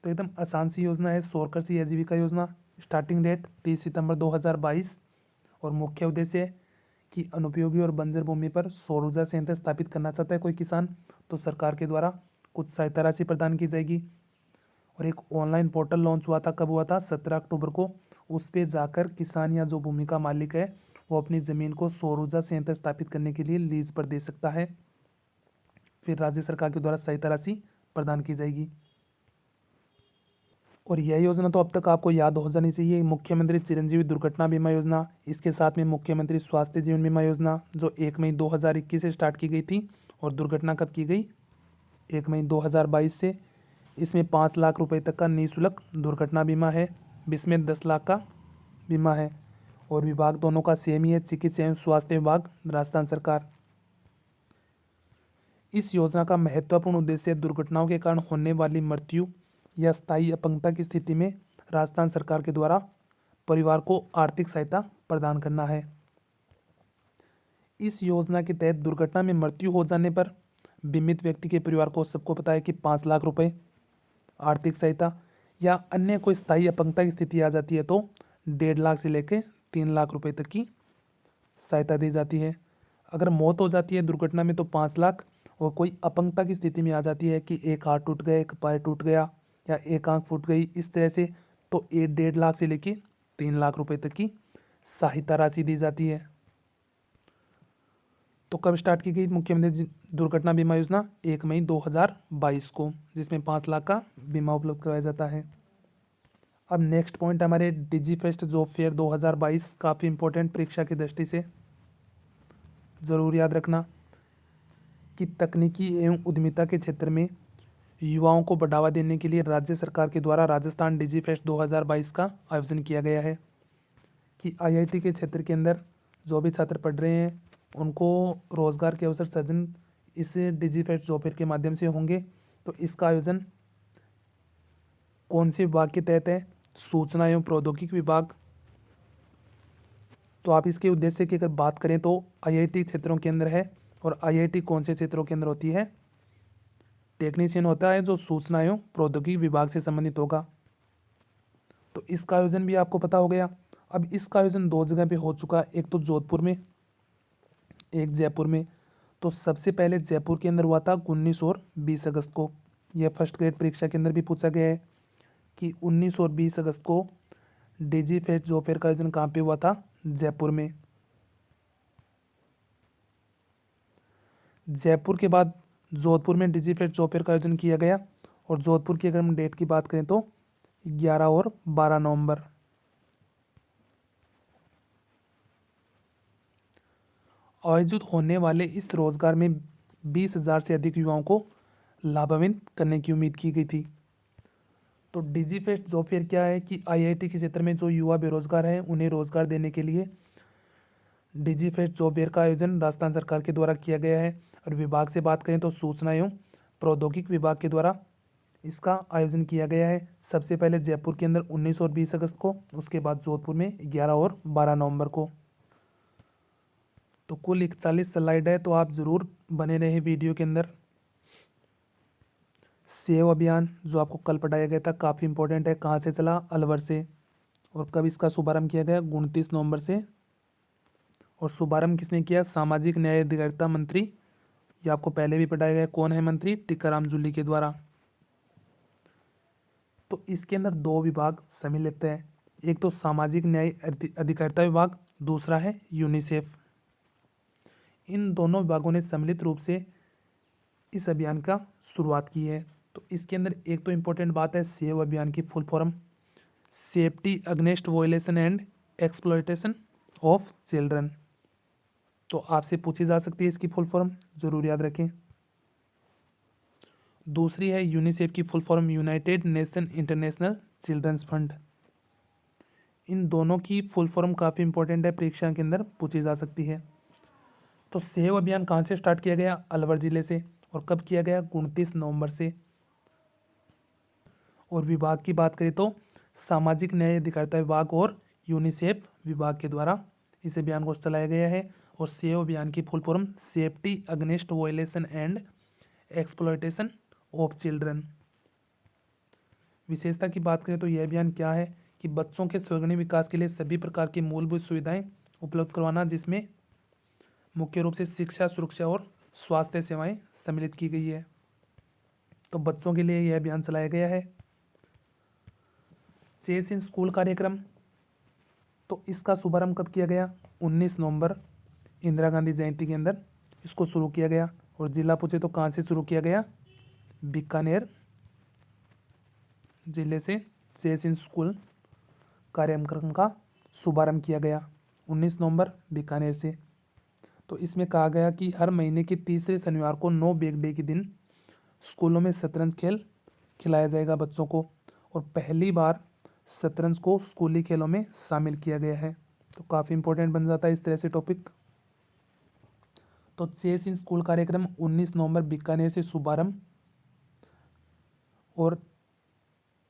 तो एकदम आसान सी योजना है सौर कृषि आजीविका योजना। स्टार्टिंग डेट 30 सितंबर 2022 और मुख्य उद्देश्य है कि अनुपयोगी और बंजर भूमि पर सौर ऊर्जा संयंत्र स्थापित करना चाहता है कोई किसान, तो सरकार के द्वारा कुछ सहायता राशि प्रदान की जाएगी। और एक ऑनलाइन पोर्टल लॉन्च हुआ था, कब हुआ था? 17 अक्टूबर को। उस पर जाकर किसान या जो भूमि का मालिक है वो अपनी ज़मीन को सौर ऊर्जा संयंत्र स्थापित करने के लिए लीज पर दे सकता है। फिर राज्य सरकार के द्वारा सहायता राशि प्रदान की जाएगी। और यह योजना तो अब तक आपको याद हो जानी चाहिए, मुख्यमंत्री चिरंजीवी दुर्घटना बीमा योजना। इसके साथ में मुख्यमंत्री स्वास्थ्य जीवन बीमा योजना जो 1 मई 2021 से स्टार्ट की गई थी। और दुर्घटना कब की गई? 1 मई 2022 से। इसमें 5 लाख रुपए तक का निःशुल्क दुर्घटना बीमा है, जिसमें 10 लाख का बीमा है। और विभाग दोनों का सेम ही है, चिकित्सा एवं स्वास्थ्य विभाग, राजस्थान सरकार। इस योजना का महत्वपूर्ण उद्देश्य दुर्घटनाओं के कारण होने वाली मृत्यु या स्थायी अपंगता की स्थिति में राजस्थान सरकार के द्वारा परिवार को आर्थिक सहायता प्रदान करना है। इस योजना के तहत दुर्घटना में मृत्यु हो जाने पर बीमित व्यक्ति के परिवार को, सबको पता है कि 5 लाख रुपए आर्थिक सहायता, या अन्य कोई स्थायी अपंगता की स्थिति आ जाती है तो 1.5 लाख से लेकर 3 लाख रुपए तक की सहायता दी जाती है। अगर मौत हो जाती है दुर्घटना में तो 5 लाख, और कोई अपंगता की स्थिति में आ जाती है कि एक हाथ टूट गया, एक पैर टूट गया या एक आंख फूट गई, इस तरह से, तो 1.5 लाख से लेकर 3 लाख रुपए तक की सहायता राशि दी जाती है। तो कब स्टार्ट की गई मुख्यमंत्री दुर्घटना बीमा योजना? 1 मई 2022 को, जिसमें 5 लाख का बीमा उपलब्ध कराया जाता है। अब नेक्स्ट पॉइंट हमारे डिजीफेस्ट जॉब फेयर 2022, काफ़ी इंपॉर्टेंट परीक्षा की दृष्टि से ज़रूर याद रखना कि तकनीकी एवं उद्यमिता के क्षेत्र में युवाओं को बढ़ावा देने के लिए राज्य सरकार के द्वारा राजस्थान डिजीफेस्ट 2022 का आयोजन किया गया है। कि आईआईटी के क्षेत्र के अंदर जो भी छात्र पढ़ रहे हैं उनको रोजगार के अवसर सृजन इस डिजीफेस्ट जॉब फेयर के माध्यम से होंगे। तो इसका आयोजन कौन से विभाग के तहत है? सूचना एवं प्रौद्योगिकी विभाग। तो आप इसके उद्देश्य की अगर बात करें तो आईआईटी क्षेत्रों के अंदर है। और आईआईटी कौन से क्षेत्रों के अंदर होती है? टेक्नीशियन होता है जो सूचना एवं प्रौद्योगिकी विभाग से संबंधित होगा। तो इसका आयोजन भी आपको पता हो गया। अब इसका आयोजन 2 जगह पे हो चुका, एक तो जोधपुर में, एक जयपुर में। तो सबसे पहले जयपुर के अंदर हुआ था 19 और 20 अगस्त को। यह फर्स्ट ग्रेड परीक्षा के अंदर भी पूछा गया है कि 19 और 20 अगस्त को डिजीफेस्ट जॉब फेयर का आयोजन कहाँ पे हुआ था? जयपुर में। जयपुर के बाद जोधपुर में डिजीफेस्ट जॉब फेयर का आयोजन किया गया। और जोधपुर की अगर हम डेट की बात करें तो 11 और 12 नवंबर। आयोजित होने वाले इस रोजगार में 20,000 से अधिक युवाओं को लाभान्वित करने की उम्मीद की गई थी। तो डिजीफेस्ट जॉब फेयर क्या है कि आईआईटी के क्षेत्र में जो युवा बेरोजगार हैं उन्हें रोजगार देने के लिए डिजीफेस्ट जॉब फेयर का आयोजन राजस्थान सरकार के द्वारा किया गया है। और विभाग से बात करें तो सूचना एवं प्रौद्योगिकी विभाग के द्वारा इसका आयोजन किया गया है। सबसे पहले जयपुर के अंदर 19 और 20 अगस्त को, उसके बाद जोधपुर में 11 और 12 नवंबर को। तो कुल 41 स्लाइड है, तो आप ज़रूर बने रहे वीडियो के अंदर। सेव अभियान जो आपको कल पढ़ाया गया था काफ़ी इंपॉर्टेंट है। कहाँ से चला? अलवर से। और कब इसका शुभारंभ किया गया? 29 नवंबर से। और शुभारंभ किसने किया? सामाजिक न्याय अधिकारिता मंत्री, ये आपको पहले भी पढ़ाया गया। कौन है मंत्री? टीकाराम जूली के द्वारा। तो इसके अंदर 2 विभाग सम्मिलित हैं, एक तो सामाजिक न्याय अधिकारिता विभाग, दूसरा है यूनिसेफ। इन दोनों विभागों ने सम्मिलित रूप से इस अभियान का शुरुआत की है। तो इसके अंदर एक तो इम्पोर्टेंट बात है सेव अभियान की full form, safety against violation and exploitation of children. तो आपसे पूछी जा सकती है इसकी फुल फॉर्म, जरूर याद रखें। दूसरी है यूनिसेफ की full form, United Nation International children's fund. इन दोनों की फुल फॉर्म काफ़ी इंपॉर्टेंट है, परीक्षा के अंदर पूछी जा सकती है। तो सेव अभियान कहाँ से स्टार्ट किया गया? अलवर जिले से। और कब किया गया? 29 नवंबर से। और विभाग की बात करें तो सामाजिक न्याय अधिकारिता विभाग और यूनिसेफ विभाग के द्वारा इस अभियान को चलाया गया है। और सेव अभियान की full form safety against violation and exploitation of children. विशेषता की बात करें तो यह अभियान क्या है कि बच्चों के सर्वांगीण विकास के लिए सभी प्रकार की मूलभूत सुविधाएं उपलब्ध करवाना, जिसमें मुख्य रूप से शिक्षा, सुरक्षा और स्वास्थ्य सेवाएं सम्मिलित की गई है। तो बच्चों के लिए यह अभियान चलाया गया है। सेस इन स्कूल कार्यक्रम, तो इसका शुभारंभ कब किया गया? 19 नवंबर इंदिरा गांधी जयंती के अंदर इसको शुरू किया गया। और जिला पूछे तो कहाँ से शुरू किया गया? बीकानेर जिले से सेस इन स्कूल कार्यक्रम का शुभारंभ किया गया 19 नवंबर बीकानेर से। तो इसमें कहा गया कि हर महीने के तीसरे शनिवार को नो बैग डे के दिन स्कूलों में शतरंज खेल खिलाया जाएगा बच्चों को, और पहली बार शतरंज को स्कूली खेलों में शामिल किया गया है। तो काफ़ी इंपॉर्टेंट बन जाता है इस तरह से टॉपिक। तो चेस इन स्कूल कार्यक्रम 19 नवंबर बीकानेर से शुभारंभ, और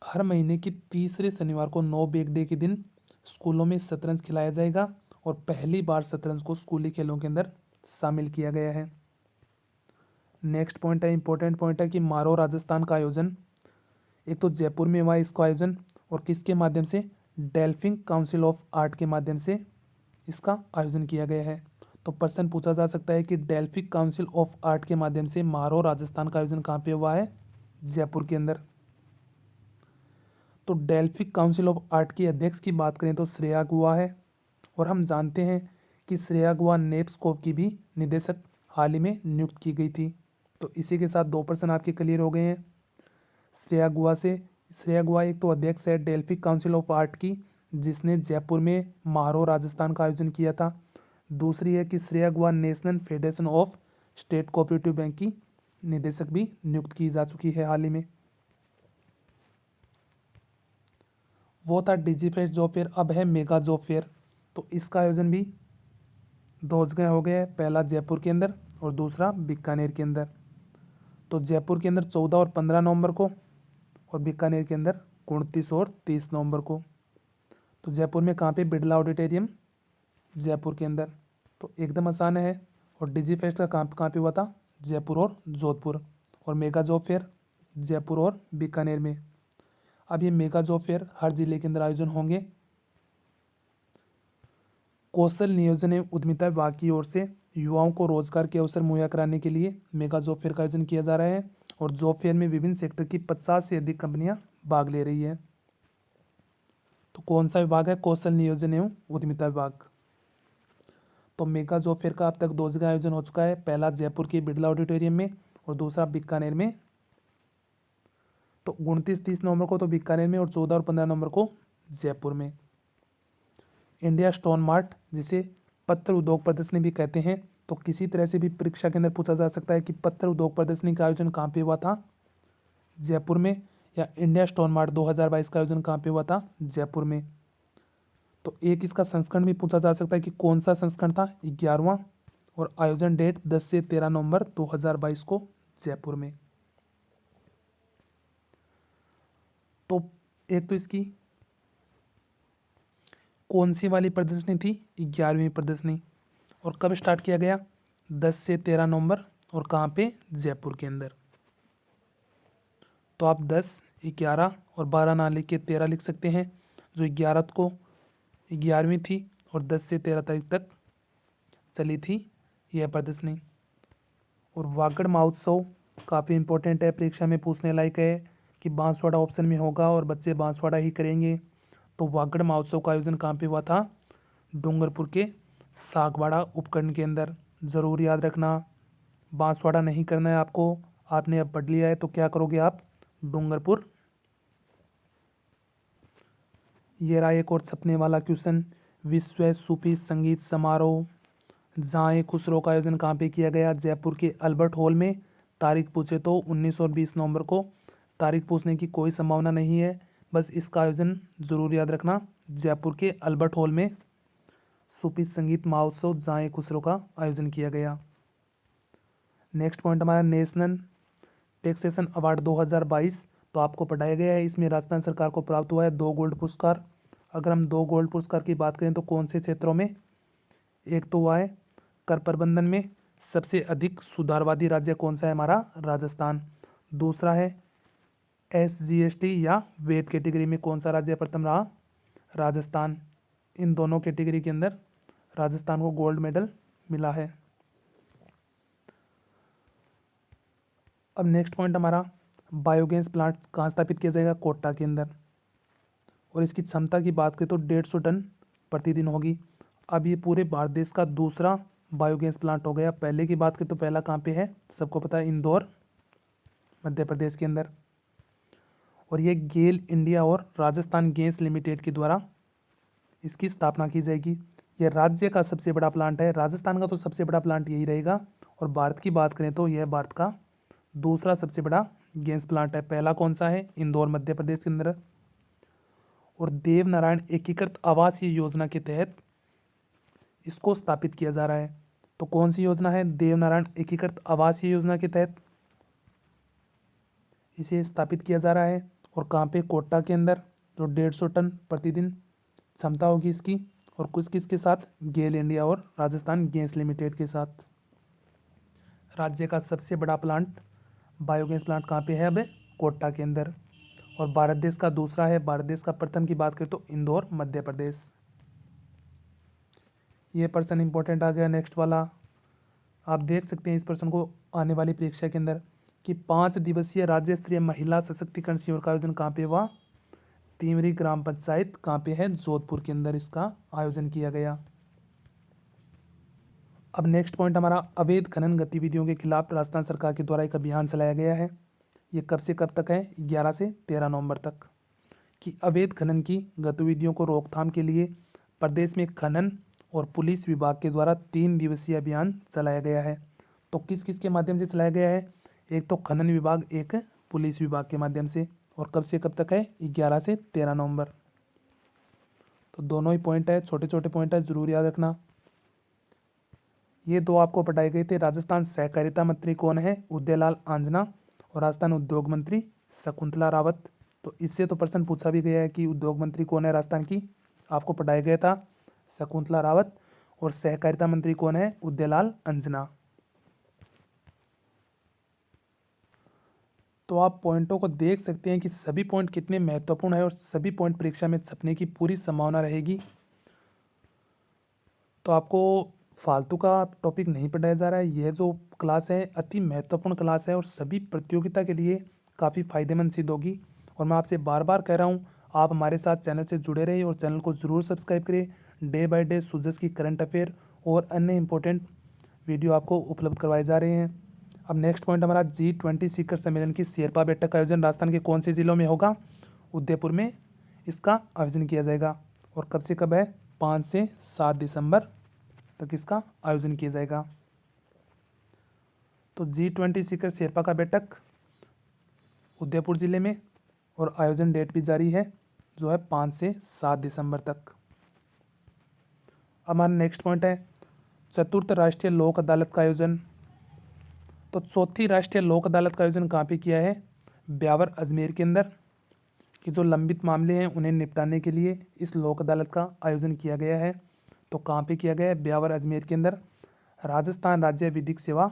हर महीने के तीसरे शनिवार को नो बैग डे के दिन स्कूलों में शतरंज खिलाया जाएगा, और पहली बार शतरंज को स्कूली खेलों के अंदर शामिल किया गया है। नेक्स्ट पॉइंट है, इंपॉर्टेंट पॉइंट है कि मारो राजस्थान का आयोजन, एक तो जयपुर में हुआ इसका आयोजन, और किसके माध्यम से? डेल्फिन काउंसिल ऑफ आर्ट के माध्यम से इसका आयोजन किया गया है। तो प्रश्न पूछा जा सकता है कि डेल्फिक काउंसिल ऑफ आर्ट के माध्यम से मारो राजस्थान का आयोजन कहाँ पे हुआ है? जयपुर के अंदर। तो डेल्फिक काउंसिल ऑफ आर्ट के अध्यक्ष की बात करें तो श्रेया गुहा है, और हम जानते हैं कि श्रेया गुहा नेप्सकोप की भी निदेशक हाल ही में नियुक्त की गई थी। तो इसी के साथ 2 प्रश्न आपके क्लियर हो गए हैं श्रेया गुहा एक तो अध्यक्ष है डेल्फिक काउंसिल ऑफ आर्ट की, जिसने जयपुर में मारो राजस्थान का आयोजन किया था। दूसरी है कि Shreya Guha national federation of state cooperative bank की निदेशक भी नियुक्त की जा चुकी है हाल ही में। वो था डिजीफेस्ट जॉब फेयर, अब है मेगा जॉब फेयर। तो इसका आयोजन भी 2 जगह हो गया है, पहला जयपुर के अंदर और दूसरा बीकानेर के अंदर। तो जयपुर के अंदर 14 और 15 नवंबर को, और बीकानेर के अंदर 29 और 30 नवंबर को। तो जयपुर में कहाँ पे? बिरला ऑडिटोरियम जयपुर के अंदर। तो एकदम आसान है। और डिजी फेस्ट का कहाँ पे हुआ था? जयपुर और जोधपुर। और मेगा जॉब फेयर जयपुर और बीकानेर में। अब ये मेगा जॉब फेयर हर जिले के अंदर आयोजन होंगे। कौशल नियोजन एवं उद्यमिता विभाग की ओर से युवाओं को रोजगार के अवसर मुहैया कराने के लिए मेगा जॉब फेयर का आयोजन किया जा रहा है, और जॉब फेयर में विभिन्न सेक्टर की 50 से अधिक कंपनियां भाग ले रही है। तो कौन सा विभाग है? कौशल नियोजन एवं उद्यमिता विभाग। तो मेगा जॉब फेयर का अब तक 2 जगह आयोजन हो चुका है, पहला जयपुर के बिरला ऑडिटोरियम में और दूसरा बीकानेर में। तो 29-30 नवंबर को तो बीकानेर में, और 14 और 15 नवंबर को जयपुर में। इंडिया स्टोन मार्ट, जिसे पत्र उद्योग प्रदर्शनी भी कहते हैं, तो किसी तरह से भी परीक्षा के अंदर पूछा जा सकता है कि पत्र उद्योग प्रदर्शनी का आयोजन कहाँ पे हुआ था? जयपुर में। या इंडिया स्टोन मार्ट 2022 का आयोजन कहाँ पे हुआ था? जयपुर में। तो एक इसका संस्करण भी पूछा जा सकता है कि कौन सा संस्करण था? 11वां, और आयोजन डेट 10 से 13 नवंबर 2022 को जयपुर में। तो एक तो इसकी कौन सी वाली प्रदर्शनी थी? 11वीं प्रदर्शनी। और कब स्टार्ट किया गया? 10 से 13 नवंबर, और कहाँ पे? जयपुर के अंदर। तो आप 10, 11 और 12 ना लिख के 13 लिख सकते हैं। जो 11 को 11वीं थी, और 10 से 13 तारीख तक चली थी यह प्रदर्शनी। और वागड़ महोत्सव काफ़ी इंपॉर्टेंट है, परीक्षा में पूछने लायक है कि बांसवाड़ा ऑप्शन में होगा और बच्चे बांसवाड़ा ही करेंगे। तो वागड़ महोत्सव का आयोजन कहाँ पे हुआ था? डूंगरपुर के सागवाड़ा उपखंड के अंदर। ज़रूर याद रखना, बांसवाड़ा नहीं करना है आपको। आपने अब पढ़ लिया है तो क्या करोगे आप? डूंगरपुर। ये रहा एक और छपने वाला क्वेश्चन, विश्व सूफी संगीत समारोह जहाँ खुसरो का आयोजन कहाँ पे किया गया? जयपुर के अल्बर्ट हॉल में। तारीख पूछे तो 19 और 20 नवंबर को। तारीख पूछने की कोई संभावना नहीं है, बस इसका आयोजन ज़रूर याद रखना, जयपुर के अल्बर्ट हॉल में सूफी संगीत महोत्सव जहाँ खुसरो का आयोजन किया गया। नेक्स्ट पॉइंट हमारा नेशनल टैक्सेशन अवार्ड 2022, तो आपको पढ़ाया गया है। इसमें राजस्थान सरकार को प्राप्त हुआ है 2 गोल्ड पुरस्कार। अगर हम 2 गोल्ड पुरस्कार की बात करें तो कौन से क्षेत्रों में? एक तो हुआ है कर प्रबंधन में, सबसे अधिक सुधारवादी राज्य कौन सा है हमारा? राजस्थान। दूसरा है SGST या वेट कैटेगरी में कौन सा राज्य प्रथम रहा? राजस्थान। इन दोनों कैटेगरी के अंदर राजस्थान को गोल्ड मेडल मिला है। अब नेक्स्ट पॉइंट हमारा, बायोगैस प्लांट कहाँ स्थापित किया जाएगा? कोटा के अंदर। और इसकी क्षमता की बात करें तो 150 टन प्रतिदिन होगी। अब ये पूरे भारत देश का दूसरा बायोगैस प्लांट हो गया। पहले की बात करें तो पहला कहाँ पे है? सबको पता है, इंदौर मध्य प्रदेश के अंदर। और ये गेल इंडिया और राजस्थान गैस लिमिटेड के द्वारा इसकी स्थापना की जाएगी। यह राज्य का सबसे बड़ा प्लांट है। राजस्थान का तो सबसे बड़ा प्लांट यही रहेगा। और भारत की बात करें तो यह भारत का दूसरा सबसे बड़ा गैस प्लांट है। पहला कौन सा है? इंदौर मध्य प्रदेश के अंदर। और देवनारायण एकीकृत आवासीय योजना के तहत इसको स्थापित किया जा रहा है। तो कौन सी योजना है? देवनारायण एकीकृत आवासीय योजना के तहत इसे स्थापित किया जा रहा है। और कहाँ पे? कोटा के अंदर, जो 150 टन प्रतिदिन क्षमता होगी इसकी। और कुछ किसके साथ? गेल इंडिया और राजस्थान गैस लिमिटेड के साथ। राज्य का सबसे बड़ा प्लांट, बायोगैस प्लांट कहाँ पे है? अब कोटा के अंदर। और भारत देश का दूसरा है। भारत देश का प्रथम की बात करें तो इंदौर मध्य प्रदेश। ये पर्सन इंपॉर्टेंट आ गया। नेक्स्ट वाला आप देख सकते हैं इस पर्सन को आने वाली परीक्षा के अंदर कि 5 दिवसीय राज्य स्तरीय महिला सशक्तिकरण शिविर का आयोजन कहाँ पे हुआ? तिमरी ग्राम पंचायत कहाँ पे है? जोधपुर के अंदर इसका आयोजन किया गया। अब नेक्स्ट पॉइंट हमारा, अवैध खनन गतिविधियों के खिलाफ राजस्थान सरकार के द्वारा एक अभियान चलाया गया है। ये कब से कब तक है? 11 से 13 नवंबर तक। कि अवैध खनन की गतिविधियों को रोकथाम के लिए प्रदेश में खनन और पुलिस विभाग के द्वारा 3 दिवसीय अभियान चलाया गया है। तो किस किस के माध्यम से चलाया गया है? एक तो खनन विभाग, एक पुलिस विभाग के माध्यम से। और कब से कब तक है? 11 से 13 नवंबर। तो दोनों ही पॉइंट है, छोटे छोटे पॉइंट है, जरूर याद रखना। ये दो आपको पढ़ाए गए थे। राजस्थान सहकारिता मंत्री कौन है? उदयलाल आंजना। और राजस्थान उद्योग मंत्री शकुंतला रावत। तो इससे तो प्रश्न पूछा भी गया है कि उद्योग मंत्री कौन है राजस्थान की? आपको पढ़ाया गया था शकुंतला रावत। और सहकारिता मंत्री कौन है? उदयलाल आंजना। तो आप पॉइंटों को देख सकते हैं कि सभी पॉइंट कितने महत्वपूर्ण है और सभी पॉइंट परीक्षा में छपने की पूरी संभावना रहेगी। तो आपको फालतू का टॉपिक नहीं पढ़ाया जा रहा है। यह जो क्लास है अति महत्वपूर्ण क्लास है और सभी प्रतियोगिता के लिए काफ़ी फायदेमंद सिद्ध होगी। और मैं आपसे बार बार कह रहा हूँ, आप हमारे साथ चैनल से जुड़े रहिए और चैनल को ज़रूर सब्सक्राइब करिए। डे बाय डे सुजस की करंट अफेयर और अन्य इंपॉर्टेंट वीडियो आपको उपलब्ध करवाए जा रहे हैं। अब नेक्स्ट पॉइंट हमारा, G20 शिखर सम्मेलन की शेरपा बैठक का आयोजन राजस्थान के कौन से जिलों में होगा? उदयपुर में इसका आयोजन किया जाएगा। और कब से कब है? 5 से 7 दिसंबर तक इसका आयोजन किया जाएगा। तो G20 शिखर शेरपा का बैठक उदयपुर जिले में, और आयोजन डेट भी जारी है जो है 5 से 7 दिसंबर तक। हमारा नेक्स्ट पॉइंट है, चतुर्थ राष्ट्रीय लोक अदालत का आयोजन। तो चौथी राष्ट्रीय लोक अदालत का आयोजन कहाँ पे किया है? ब्यावर अजमेर के अंदर। कि जो लंबित मामले हैं उन्हें निपटाने के लिए इस लोक अदालत का आयोजन किया गया है। तो कहाँ पे किया गया है? ब्यावर अजमेर के अंदर। राजस्थान राज्य विधिक सेवा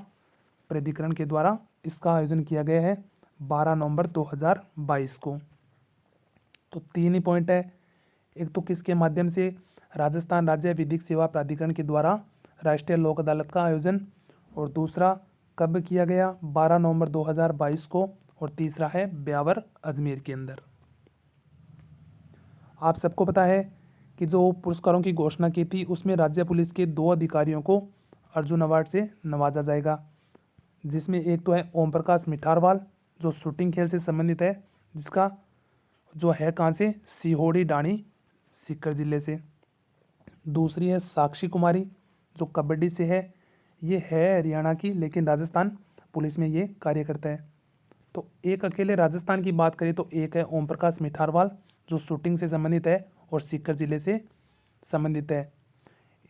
प्राधिकरण के द्वारा इसका आयोजन किया गया है 12 नवंबर 2022 को। तो 3 ही पॉइंट है। एक तो किसके माध्यम से? राजस्थान राज्य विधिक सेवा प्राधिकरण के द्वारा राष्ट्रीय लोक अदालत का आयोजन। और दूसरा कब किया गया? 12 नवंबर 2022 को। और तीसरा है ब्यावर अजमेर के अंदर। आप सबको पता है कि जो पुरस्कारों की घोषणा की थी उसमें राज्य पुलिस के 2 अधिकारियों को अर्जुन अवार्ड से नवाजा जाएगा। जिसमें एक तो है ओम प्रकाश मिठारवाल जो शूटिंग खेल से संबंधित है, जिसका जो है कहाँ से? सिहोड़ी डाणी सीकर जिले से। दूसरी है साक्षी कुमारी जो कबड्डी से है। ये है हरियाणा की लेकिन राजस्थान पुलिस में ये कार्य करता है। तो एक अकेले राजस्थान की बात करें तो एक है ओम प्रकाश मिठारवाल जो शूटिंग से संबंधित है और सीकर जिले से संबंधित है।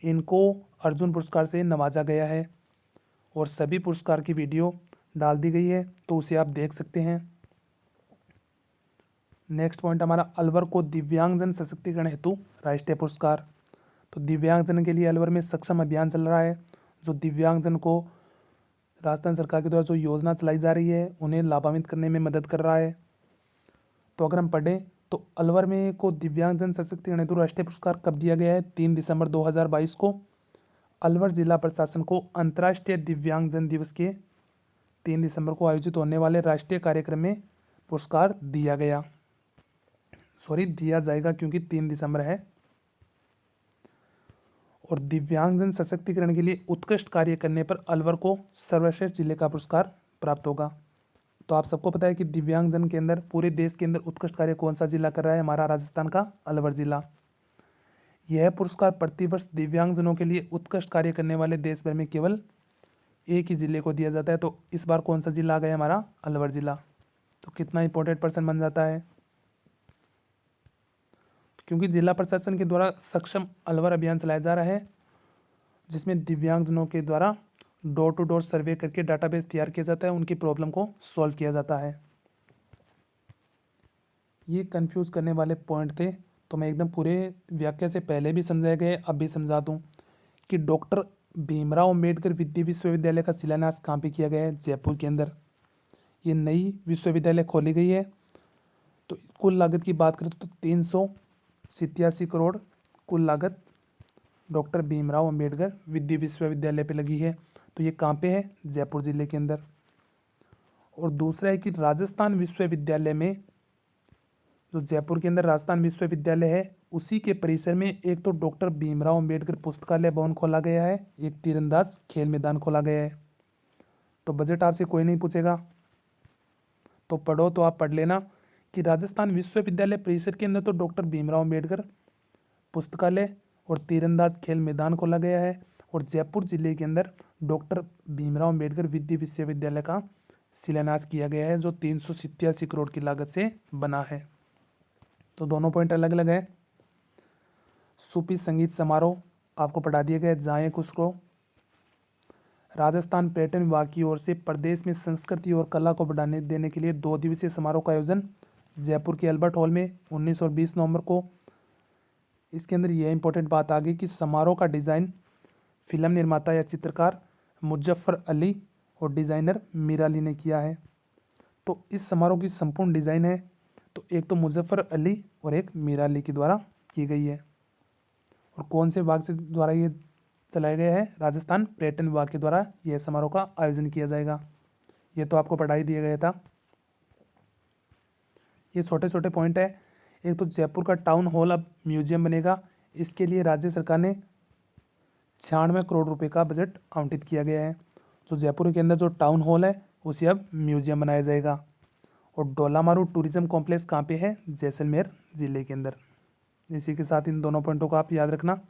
इनको अर्जुन पुरस्कार से नवाजा गया है और सभी पुरस्कार की वीडियो डाल दी गई है, तो उसे आप देख सकते हैं। नेक्स्ट पॉइंट हमारा, अलवर को दिव्यांगजन सशक्तिकरण हेतु राष्ट्रीय पुरस्कार। तो दिव्यांगजन के लिए अलवर में सक्षम अभियान चल रहा है जो दिव्यांगजन को राजस्थान सरकार के द्वारा जो योजना चलाई जा रही है उन्हें लाभान्वित करने में मदद कर रहा है। तो अगर हम पढ़ें तो अलवर में को दिव्यांगजन सशक्तिकरण हेतु राष्ट्रीय पुरस्कार कब दिया गया है? 3 दिसंबर 2022 को अलवर जिला प्रशासन को अंतर्राष्ट्रीय दिव्यांगजन दिवस के 3 दिसंबर को आयोजित होने वाले राष्ट्रीय कार्यक्रम में पुरस्कार दिया गया। दिया जाएगा क्योंकि 3 दिसंबर है। और दिव्यांगजन सशक्तिकरण के लिए उत्कृष्ट कार्य करने पर अलवर को सर्वश्रेष्ठ जिले का पुरस्कार प्राप्त होगा। तो आप सबको पता है कि दिव्यांगजन के अंदर पूरे देश के अंदर उत्कृष्ट कार्य कौन सा जिला कर रहा है? हमारा राजस्थान का अलवर जिला। यह पुरस्कार प्रतिवर्ष दिव्यांगजनों के लिए उत्कृष्ट कार्य करने वाले देश भर में केवल एक ही जिले को दिया जाता है। तो इस बार कौन सा जिला आ गया? हमारा अलवर जिला। तो कितना इंपॉर्टेंट पर्सन बन जाता है, क्योंकि जिला प्रशासन के द्वारा सक्षम अलवर अभियान चलाया जा रहा है, जिसमें दिव्यांगजनों के द्वारा डोर टू डोर सर्वे करके डाटाबेस तैयार किया जाता है, उनकी प्रॉब्लम को सॉल्व किया जाता है। ये कंफ्यूज करने वाले पॉइंट थे, तो मैं एकदम पूरे व्याख्या से पहले भी समझाए गए, अब भी समझा दूं कि डॉक्टर भीमराव अंबेडकर विधि विश्वविद्यालय का शिलान्यास कहाँ पे किया गया है? जयपुर के अंदर। ये नई विश्वविद्यालय खोली गई है। तो कुल लागत की बात करें तो 387 करोड़ कुल लागत डॉक्टर भीमराव अंबेडकर विधि विश्वविद्यालय पे लगी है। तो ये कहाँ पे है? जयपुर जिले के अंदर। और दूसरा है कि राजस्थान विश्वविद्यालय में, जो जयपुर के अंदर राजस्थान विश्वविद्यालय है, उसी के परिसर में एक तो डॉक्टर भीमराव अंबेडकर पुस्तकालय भवन खोला गया है, एक तीरंदाज खेल मैदान खोला गया है। तो बजट आपसे कोई नहीं पूछेगा, तो पढ़ो तो आप पढ़ लेना कि राजस्थान विश्वविद्यालय परिसर के अंदर तो डॉक्टर भीमराव अंबेडकर पुस्तकालय और तीरंदाज खेल मैदान खोला गया है, और जयपुर जिले के अंदर डॉक्टर भीमराव अंबेडकर विधि विश्वविद्यालय का शिलान्यास किया गया है, जो 387 करोड़ की लागत से बना है। तो दोनों पॉइंट अलग अलग है। सूफी संगीत समारोह आपको पढ़ा दिया गया है, जाएं कुछ को। राजस्थान पर्यटन विभाग की ओर से प्रदेश में संस्कृति और कला को बढ़ाने देने के लिए 2 दिवसीय समारोह का आयोजन जयपुर के अल्बर्ट हॉल में 19 और 20 नवंबर को। इसके अंदर यह इंपॉर्टेंट बात आ गई कि समारोह का डिज़ाइन फिल्म निर्माता या चित्रकार मुजफ्फर अली और डिज़ाइनर मीरा अली ने किया है। तो इस समारोह की संपूर्ण डिज़ाइन है तो एक तो मुजफ्फर अली और एक मीरा अली के द्वारा की गई है। और कौन से विभाग से द्वारा ये चलाया गया है? राजस्थान पर्यटन विभाग के द्वारा यह समारोह का आयोजन किया जाएगा। ये तो आपको पढ़ा ही दिया गया था। ये छोटे छोटे पॉइंट है। एक तो जयपुर का टाउन हॉल अब म्यूजियम बनेगा, इसके लिए राज्य सरकार ने 96 करोड़ रुपए का बजट आवंटित किया गया है। जो जयपुर के अंदर जो टाउन हॉल है उसे अब म्यूजियम बनाया जाएगा। और डोलामारू टूरिज्म कॉम्प्लेक्स कहाँ पे है? जैसलमेर जिले के अंदर। इसी के साथ इन दोनों पॉइंटों को आप याद रखना।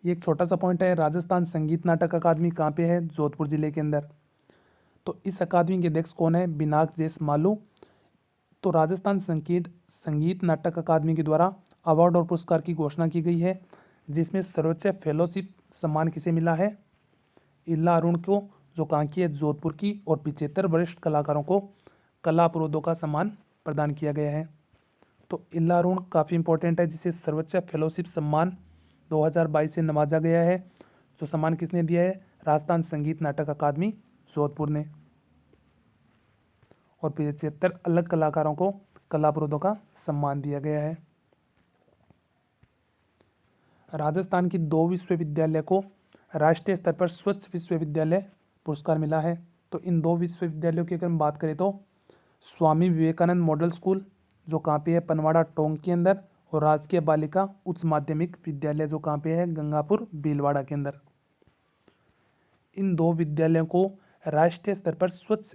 ये एक छोटा सा पॉइंट है, राजस्थान संगीत नाटक अकादमी कहाँ पे है? जोधपुर जिले के अंदर। तो इस अकादमी के अध्यक्ष कौन है? बिनाक जेस मालू। तो राजस्थान संगीत नाटक अकादमी के द्वारा अवार्ड और पुरस्कार की घोषणा की गई है, जिसमें सर्वोच्च फेलोशिप सम्मान किसे मिला है? इल्ला अरुण को, जो कहाँ की है? जोधपुर की। और 75 वरिष्ठ कलाकारों को कला पुरोदो का सम्मान प्रदान किया गया है। तो इल्ला अरुण काफ़ी इंपॉर्टेंट है, जिसे सर्वोच्च फेलोशिप सम्मान 2022 से नवाजा गया है। जो सम्मान किसने दिया है? राजस्थान संगीत नाटक अकादमी जोधपुर ने। और 75 अलग कलाकारों को कला पुरोदो का सम्मान दिया गया है। राजस्थान की 2 विश्वविद्यालय को राष्ट्रीय स्तर पर स्वच्छ विश्वविद्यालय पुरस्कार मिला है। तो इन 2 विश्वविद्यालयों की अगर हम बात करें तो स्वामी विवेकानंद मॉडल स्कूल, जो कहाँ पे है? पनवाड़ा टोंक के अंदर। और राजकीय बालिका उच्च माध्यमिक विद्यालय, जो कहाँ पे है? गंगापुर भीलवाड़ा के अंदर। इन 2 विद्यालयों को राष्ट्रीय स्तर पर स्वच्छ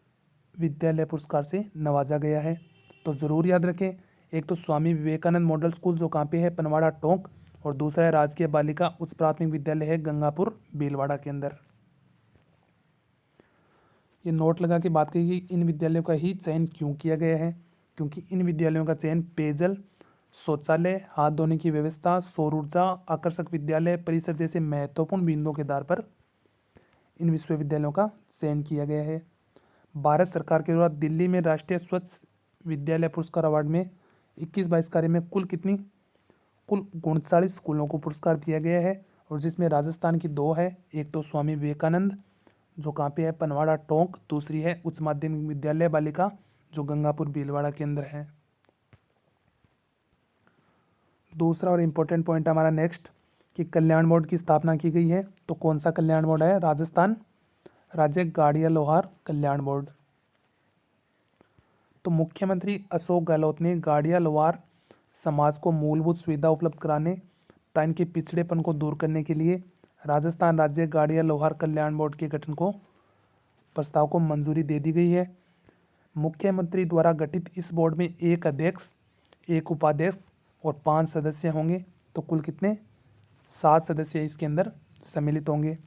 विद्यालय पुरस्कार से नवाजा गया है। तो ज़रूर याद रखें, एक तो स्वामी विवेकानंद मॉडल स्कूल जो कहाँ पे है? पनवाड़ा टोंक। और दूसरा है राजकीय बालिका उच्च प्राथमिक विद्यालय है गंगापुर भीलवाड़ा के अंदर। ये नोट लगा के बात कही कि इन विद्यालयों का ही चयन क्यों किया गया है, क्योंकि इन विद्यालयों का चयन पेयजल, शौचालय, हाथ धोने की व्यवस्था, सौर ऊर्जा, आकर्षक विद्यालय परिसर जैसे महत्वपूर्ण बिंदुओं के आधार पर इन विश्वविद्यालयों का चयन किया गया है। भारत सरकार के द्वारा दिल्ली में राष्ट्रीय स्वच्छ विद्यालय पुरस्कार अवार्ड में 21-22 कार्य में कुल 39 स्कूलों को पुरस्कार दिया गया है। और जिसमें राजस्थान की 2 है, एक तो स्वामी विवेकानंद जो कहाँ पे है, पनवाड़ा टोंक, दूसरी है उच्च माध्यमिक विद्यालय बालिका जो गंगापुर भीलवाड़ा के अंदर है। दूसरा और इम्पोर्टेंट पॉइंट हमारा नेक्स्ट कि कल्याण बोर्ड की स्थापना की गई है, तो कौन सा कल्याण बोर्ड है, राजस्थान राज्य गाड़िया लोहार कल्याण बोर्ड। तो मुख्यमंत्री अशोक गहलोत ने गाड़िया लोहार समाज को मूलभूत सुविधा उपलब्ध कराने तथा इनके पिछड़ेपन को दूर करने के लिए राजस्थान राज्य गाड़िया लोहार कल्याण बोर्ड के गठन को प्रस्ताव को मंजूरी दे दी गई है। मुख्यमंत्री द्वारा गठित इस बोर्ड में एक अध्यक्ष, एक उपाध्यक्ष और 5 सदस्य होंगे। तो कुल कितने, 7 सदस्य इसके अंदर सम्मिलित होंगे।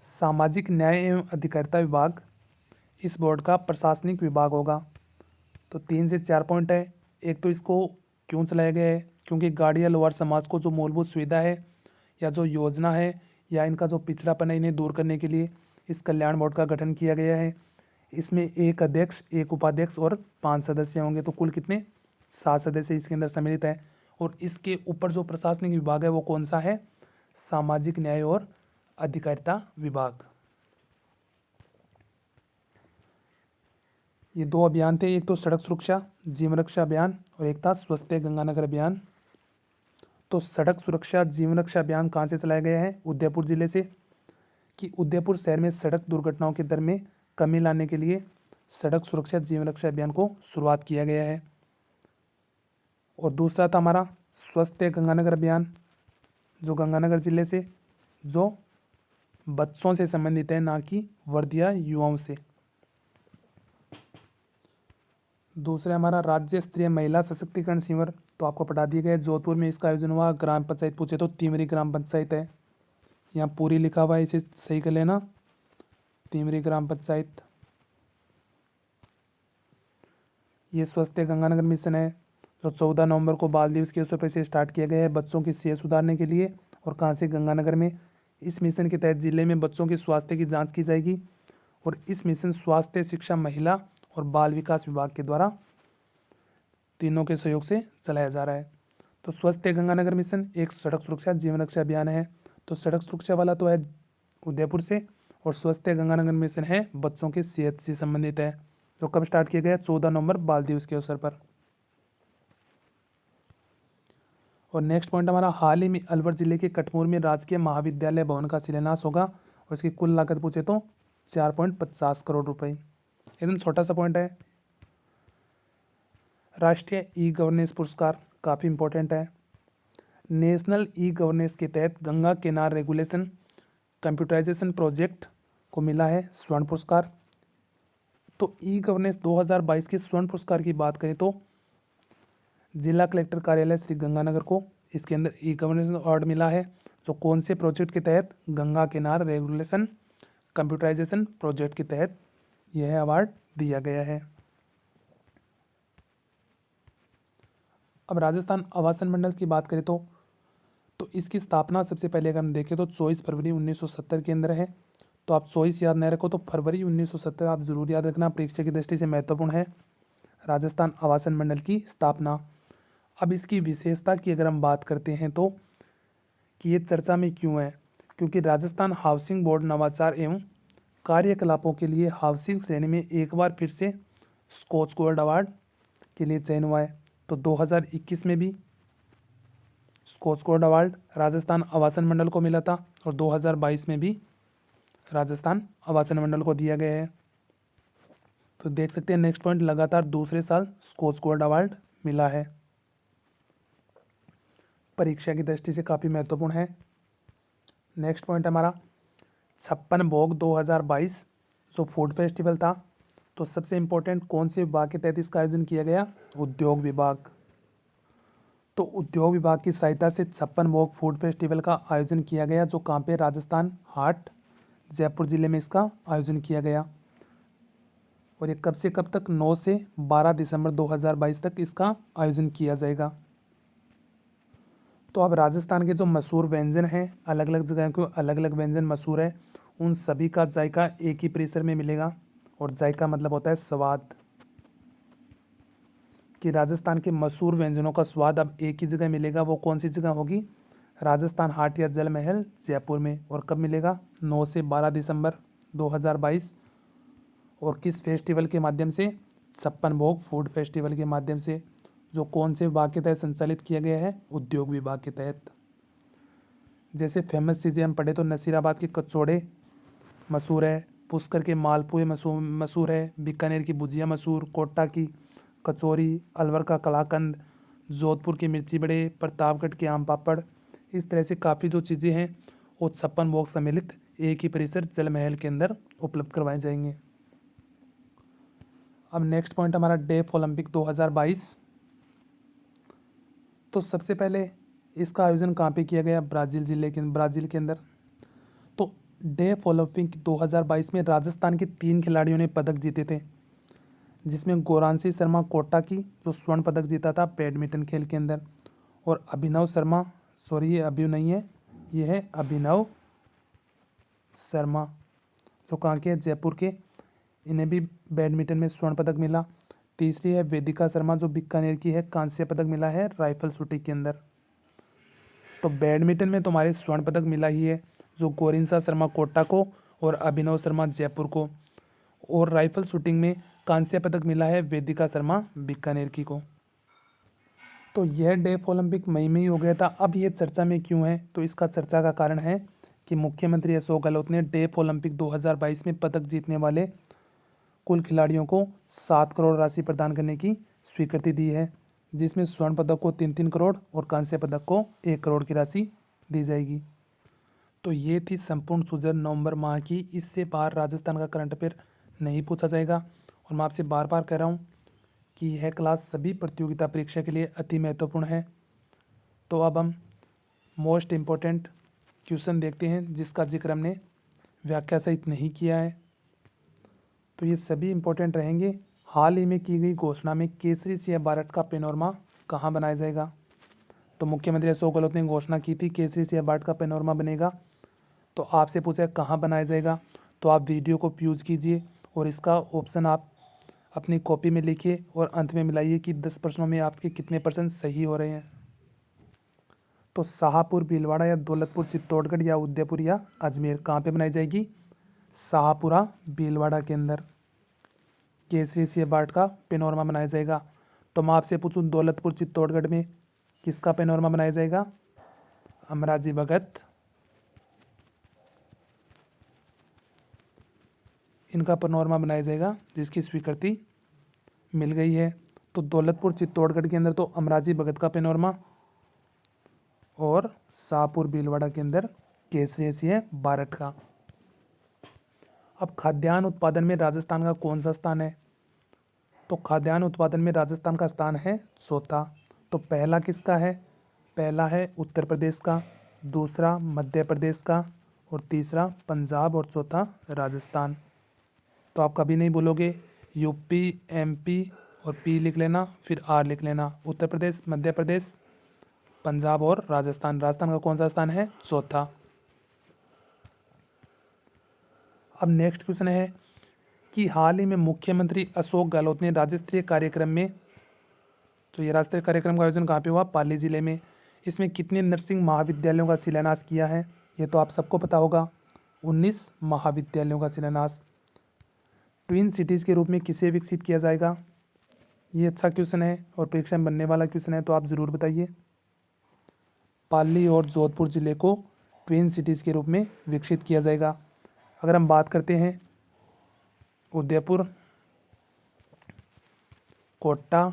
सामाजिक न्याय एवं अधिकारिता विभाग इस बोर्ड का प्रशासनिक विभाग होगा। तो 3 से 4 पॉइंट है। एक तो इसको क्यों चलाया गया है, क्योंकि गाड़िया लोहार समाज को जो मूलभूत सुविधा है या जो योजना है या इनका जो पिछड़ापन है इन्हें दूर करने के लिए इस कल्याण बोर्ड का गठन किया गया है। इसमें एक अध्यक्ष, एक उपाध्यक्ष और 5 सदस्य होंगे। तो कुल कितने, 7 सदस्य इसके अंदर सम्मिलित है। और इसके ऊपर जो प्रशासनिक विभाग है वो कौन सा है, सामाजिक न्याय और अधिकारिता विभाग। ये 2 अभियान थे, एक तो सड़क सुरक्षा जीवन रक्षा अभियान और एक था स्वस्थ गंगानगर अभियान। तो सड़क सुरक्षा जीवन रक्षा अभियान कहाँ से चलाया गया है, उदयपुर जिले से, कि उदयपुर शहर में सड़क दुर्घटनाओं के दर में कमी लाने के लिए सड़क सुरक्षा जीवन रक्षा अभियान को शुरुआत किया गया है। और दूसरा था हमारा स्वस्थ गंगानगर अभियान जो गंगानगर जिले से, जो बच्चों से संबंधित है ना कि वर्धिया युवाओं से। दूसरा हमारा राज्य स्तरीय महिला सशक्तिकरण शिविर, तो आपको पढ़ा दिया गया जोधपुर में इसका आयोजन हुआ। ग्राम पंचायत पूछे तो तिमरी ग्राम पंचायत है, यहाँ पूरी लिखा हुआ है, इसे सही कर लेना, तिमरी ग्राम पंचायत। ये स्वस्थ गंगानगर मिशन है जो 14 नवंबर को बाल दिवस के अवसर पर इसे स्टार्ट किया गया है बच्चों की सेहत सुधारने के लिए। और कहाँ से, गंगानगर में। इस मिशन के तहत जिले में बच्चों के स्वास्थ्य की जांच की जाएगी और इस मिशन स्वास्थ्य, शिक्षा, महिला और बाल विकास विभाग के द्वारा तीनों के सहयोग से चलाया जा रहा है। तो स्वस्थ गंगानगर मिशन एक सड़क सुरक्षा जीवन रक्षा अभियान है। तो सड़क सुरक्षा वाला तो है उदयपुर से और स्वस्थ गंगानगर मिशन है बच्चों की सेहत से संबंधित है, जो कब स्टार्ट किया गया, 14 नवंबर बाल दिवस के अवसर पर। और नेक्स्ट पॉइंट हमारा, हाल ही में अलवर जिले के कटमूर में राजकीय महाविद्यालय भवन का शिलान्यास होगा और इसकी कुल लागत पूछे तो 4.50 करोड़ रुपए। एकदम छोटा सा पॉइंट है। राष्ट्रीय ई गवर्नेंस पुरस्कार काफ़ी इंपॉर्टेंट है। नेशनल ई गवर्नेंस के तहत गंगा केनार रेगुलेशन कंप्यूटराइजेशन प्रोजेक्ट को मिला है स्वर्ण पुरस्कार। तो ई गवर्नेंस 2022 के स्वर्ण पुरस्कार की बात करें तो जिला कलेक्टर कार्यालय श्री गंगानगर को इसके अंदर ई गवर्नेंस अवार्ड मिला है, जो कौन से प्रोजेक्ट के तहत, गंगा केनार रेगुलेशन कंप्यूटराइजेशन प्रोजेक्ट के तहत यह अवार्ड दिया गया है। अब राजस्थान आवासन मंडल की बात करें तो इसकी स्थापना सबसे पहले अगर हम देखें तो 24 फरवरी 1970 के अंदर है। तो आप 24 याद नहीं रखो तो फरवरी 1970 आप जरूर याद रखना, परीक्षा की दृष्टि से महत्वपूर्ण है राजस्थान आवासन मंडल की स्थापना। अब इसकी विशेषता की अगर हम बात करते हैं तो कि ये चर्चा में क्यों है, क्योंकि राजस्थान हाउसिंग बोर्ड नवाचार एवं कार्यकलापों के लिए हाउसिंग श्रेणी में एक बार फिर से स्कॉच गोल्ड अवार्ड के लिए चयन हुआ है। तो 2021 में भी स्कॉच गोल्ड अवार्ड राजस्थान आवासन मंडल को मिला था और 2022 में भी राजस्थान आवासन मंडल को दिया गया है। तो देख सकते हैं नेक्स्ट पॉइंट, लगातार दूसरे साल स्कॉच गोल्ड अवार्ड मिला है। परीक्षा की दृष्टि से काफ़ी महत्वपूर्ण है। नेक्स्ट पॉइंट हमारा 56 भोग 2022 जो फूड फेस्टिवल था, तो सबसे इम्पोर्टेंट कौन से विभाग के तहत इसका आयोजन किया गया, उद्योग विभाग। तो उद्योग विभाग की सहायता से 56 भोग फूड फेस्टिवल का आयोजन किया गया, जो कहाँ पे, राजस्थान हाट जयपुर जिले में इसका आयोजन किया गया। और ये कब से कब तक, 9 से 12 दिसंबर 2022 तक इसका आयोजन किया जाएगा। तो अब राजस्थान के जो मशहूर व्यंजन हैं, अलग अलग जगह के अलग अलग व्यंजन मशहूर है, उन सभी का जायका एक ही परिसर में मिलेगा। और जायका मतलब होता है स्वाद, कि राजस्थान के मशहूर व्यंजनों का स्वाद अब एक ही जगह मिलेगा। वो कौन सी जगह होगी, राजस्थान हाट या जल महल जयपुर में। और कब मिलेगा? 9 से 12 दिसंबर 2022। और किस फेस्टिवल के माध्यम से? छप्पन भोग फूड फेस्टिवल के माध्यम से, जो कौन से विभाग के तहत संचालित किया गया है? उद्योग विभाग के तहत। जैसे फेमस चीज़ें हम पढ़े तो नसीराबाद के कचौड़े मशहूर है, पुष्कर के मालपुए मशहूर है, बीकानेर की भुजिया मशहूर, कोटा की कचौरी, अलवर का कलाकंद, जोधपुर के मिर्ची बड़े, प्रतापगढ़ के आम पापड़। इस तरह से काफ़ी जो चीज़ें हैं वो 56 भोग सम्मिलित एक ही परिसर जल महल के अंदर उपलब्ध करवाए जाएंगे। अब नेक्स्ट पॉइंट हमारा डेफ ओलंपिक 2022। तो सबसे पहले इसका आयोजन कहाँ पे किया गया? ब्राज़ील के अंदर। तो डेफ ओलंपिक 2022 में राजस्थान के 3 खिलाड़ियों ने पदक जीते थे, जिसमें गौरांशी शर्मा कोटा की जो स्वर्ण पदक जीता था बैडमिंटन खेल के अंदर, और अभिनव शर्मा, सॉरी ये अभिनव नहीं है, ये है अभिनव शर्मा जो कहाँ के? जयपुर के। इन्हें भी बैडमिंटन में स्वर्ण पदक मिला। तीसरी है वेदिका शर्मा जो बीकानेर की है, कांस्य पदक मिला है राइफल शूटिंग के अंदर। तो बैडमिंटन में तुम्हारे स्वर्ण पदक मिला ही है, जो गोरिंसा शर्मा कोटा को और अभिनव शर्मा जयपुर को। और राइफल शूटिंग में कांस्य पदक मिला है वेदिका शर्मा बीकानेर की को। तो यह डेफ ओलंपिक मई में ही हो गया था। अब ये चर्चा में क्यों है? तो इसका चर्चा का कारण है कि मुख्यमंत्री अशोक गहलोत ने डेफ ओलंपिक 2022 में पदक जीतने वाले कुल खिलाड़ियों को 7 करोड़ राशि प्रदान करने की स्वीकृति दी है, जिसमें स्वर्ण पदक को 3-3 करोड़ और कांस्य पदक को 1 करोड़ की राशि दी जाएगी। तो ये थी संपूर्ण सूचना नवंबर माह की। इससे बाहर राजस्थान का करंट अफेयर नहीं पूछा जाएगा। और मैं आपसे बार बार कह रहा हूँ कि यह क्लास सभी प्रतियोगिता परीक्षा के लिए अति महत्वपूर्ण है। तो अब हम मोस्ट इम्पोर्टेंट क्वेश्चन देखते हैं, जिसका जिक्र हमने व्याख्या सहित नहीं किया है। तो ये सभी इम्पोर्टेंट रहेंगे। हाल ही में की गई घोषणा में केसरी सिंह बारट का पेनोरमा कहाँ बनाया जाएगा? तो मुख्यमंत्री अशोक गहलोत ने घोषणा की थी केसरी सिंह बारट का पेनोरमा बनेगा। तो आपसे पूछा कहाँ बनाया जाएगा, तो आप वीडियो को पॉज कीजिए और इसका ऑप्शन आप अपनी कॉपी में लिखिए और अंत में मिलाइए कि 10 प्रश्नों में आपके कितने % सही हो रहे हैं। तो शाहपुर भीलवाड़ा या दौलतपुर चित्तौड़गढ़ या उदयपुर या अजमेर, कहाँ पे बनाई जाएगी? शाहपुरा भीलवाड़ा के अंदर केसरी सिंह बारट का पेनोरमा बनाया जाएगा। तो मैं आपसे पूछूं दौलतपुर चित्तौड़गढ़ में किसका पेनोरमा बनाया जाएगा? अमराजी भगत, इनका पेनोरमा बनाया जाएगा, जिसकी स्वीकृति मिल गई है। तो दौलतपुर चित्तौड़गढ़ के अंदर तो अमराजी भगत का पेनोरमा, और शाहपुर भीलवाड़ा के अंदर केसरी सिंह बारट का। अब खाद्यान्न उत्पादन में राजस्थान का कौन सा स्थान है? तो खाद्यान्न उत्पादन में राजस्थान का स्थान है चौथा। तो पहला किसका है? पहला है उत्तर प्रदेश का, दूसरा मध्य प्रदेश का, और तीसरा पंजाब, और चौथा राजस्थान। तो आप कभी नहीं बोलोगे यूपी, एमपी और पी लिख लेना, फिर आर लिख लेना। उत्तर प्रदेश, मध्य प्रदेश, पंजाब और राजस्थान। राजस्थान का कौन सा स्थान है? चौथा। अब नेक्स्ट क्वेश्चन है कि हाल ही में मुख्यमंत्री अशोक गहलोत ने राज्य स्तरीय कार्यक्रम में, तो ये राज्य स्तरीय कार्यक्रम का आयोजन कहाँ पे हुआ? पाली जिले में। इसमें कितने नर्सिंग महाविद्यालयों का शिलान्यास किया है? ये तो आप सबको पता होगा, 19 महाविद्यालयों का शिलान्यास। ट्विन सिटीज़ के रूप में किसे विकसित किया जाएगा? ये अच्छा क्वेश्चन है और परीक्षा में बनने वाला क्वेश्चन है, तो आप ज़रूर बताइए। पाली और जोधपुर जिले को ट्विन सिटीज़ के रूप में विकसित किया जाएगा। अगर हम बात करते हैं उदयपुर, कोटा,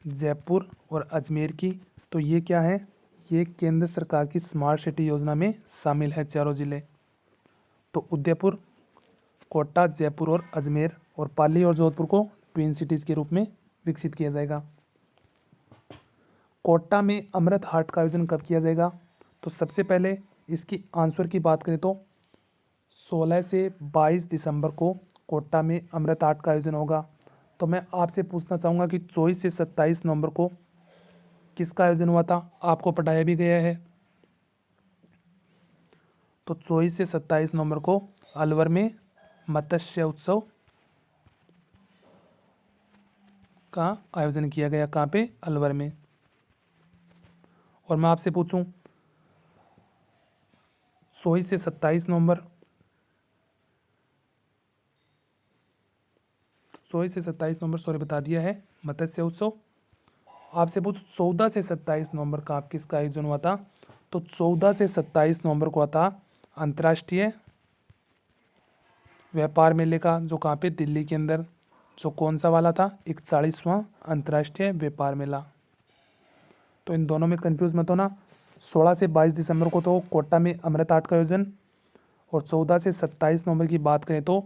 जयपुर और अजमेर की, तो ये क्या है? ये केंद्र सरकार की स्मार्ट सिटी योजना में शामिल है चारों जिले। तो उदयपुर, कोटा, जयपुर और अजमेर, और पाली और जोधपुर को ट्विन सिटीज़ के रूप में विकसित किया जाएगा। कोटा में अमृत हाट का आयोजन कब किया जाएगा? तो सबसे पहले इसकी आंसर की बात करें तो 16 से 22 दिसंबर को कोटा में अमृत हाट का आयोजन होगा। तो मैं आपसे पूछना चाहूँगा कि 24 से 27 नवंबर को किसका आयोजन हुआ था? आपको पढ़ाया भी गया है। तो 24 से 27 नवंबर को अलवर में मत्स्य उत्सव का आयोजन किया गया। कहाँ पे? अलवर में। और मैं आपसे पूछूं 24 से 27 नवंबर, 24 से 27 नवंबर सॉरी बता दिया है मत्स्य उत्सव। आपसे पूछ 14 से 27 नवंबर का आप किसका आयोजन हुआ था, तो 14 से 27 नवंबर को था अंतर्राष्ट्रीय व्यापार मेले का, जो कहाँ पे दिल्ली के अंदर, जो कौन सा वाला था, 41वां अंतर्राष्ट्रीय व्यापार मेला। तो इन दोनों में कंफ्यूज मत होना। 16 से 22 दिसंबर को तो कोटा में अमृत आर्ट का आयोजन, और 14 से 27 नवंबर की बात करें तो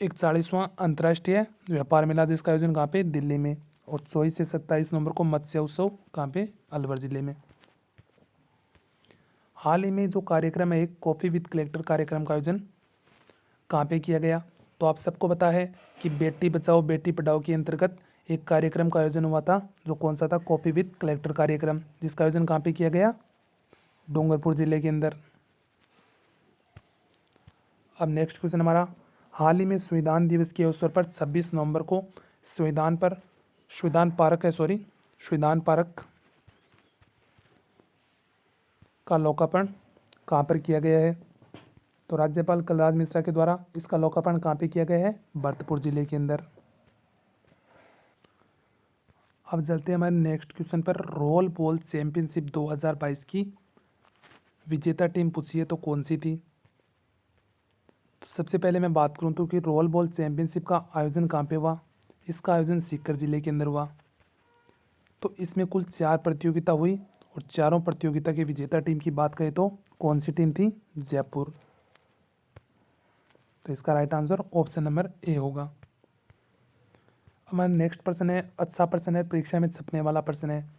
41वां अंतर्राष्ट्रीय व्यापार मेला, जिसका आयोजन कहाँ पे, दिल्ली में। और 24 से 27 नवंबर को मत्स्य उत्सव कहाँ पे, अलवर जिले में। हाल ही में जो कार्यक्रम है, एक कॉफ़ी विद कलेक्टर कार्यक्रम का आयोजन कहाँ पे किया गया, तो आप सबको पता है कि बेटी बचाओ बेटी पढ़ाओ के अंतर्गत एक कार्यक्रम का आयोजन हुआ था, जो कौन सा था, कॉफ़ी विद कलेक्टर कार्यक्रम, जिसका आयोजन कहाँ पे किया गया, डूंगरपुर जिले के अंदर। अब नेक्स्ट क्वेश्चन हमारा, हाल ही में संविधान दिवस के अवसर पर 26 नवंबर को संविधान पार्क का लोकार्पण कहाँ पर किया गया है, तो राज्यपाल कलराज मिश्रा के द्वारा इसका लोकार्पण कहाँ पे किया गया है, भरतपुर जिले के अंदर। अब चलते हैं हमारे नेक्स्ट क्वेश्चन पर। रोल बॉल चैंपियनशिप 2022 की विजेता टीम पूछी है, तो कौन सी थी। तो सबसे पहले मैं बात करूँ तो कि रोल बॉल चैंपियनशिप का आयोजन कहाँ पे हुआ, इसका आयोजन सीकर जिले के अंदर हुआ। तो इसमें कुल 4 प्रतियोगिता हुई, और चारों प्रतियोगिता की विजेता टीम की बात करें तो कौन सी टीम थी, जयपुर। तो इसका right answer option number A होगा। हमारा नेक्स्ट प्रश्न है, अच्छा प्रश्न है, परीक्षा में छपने वाला प्रश्न है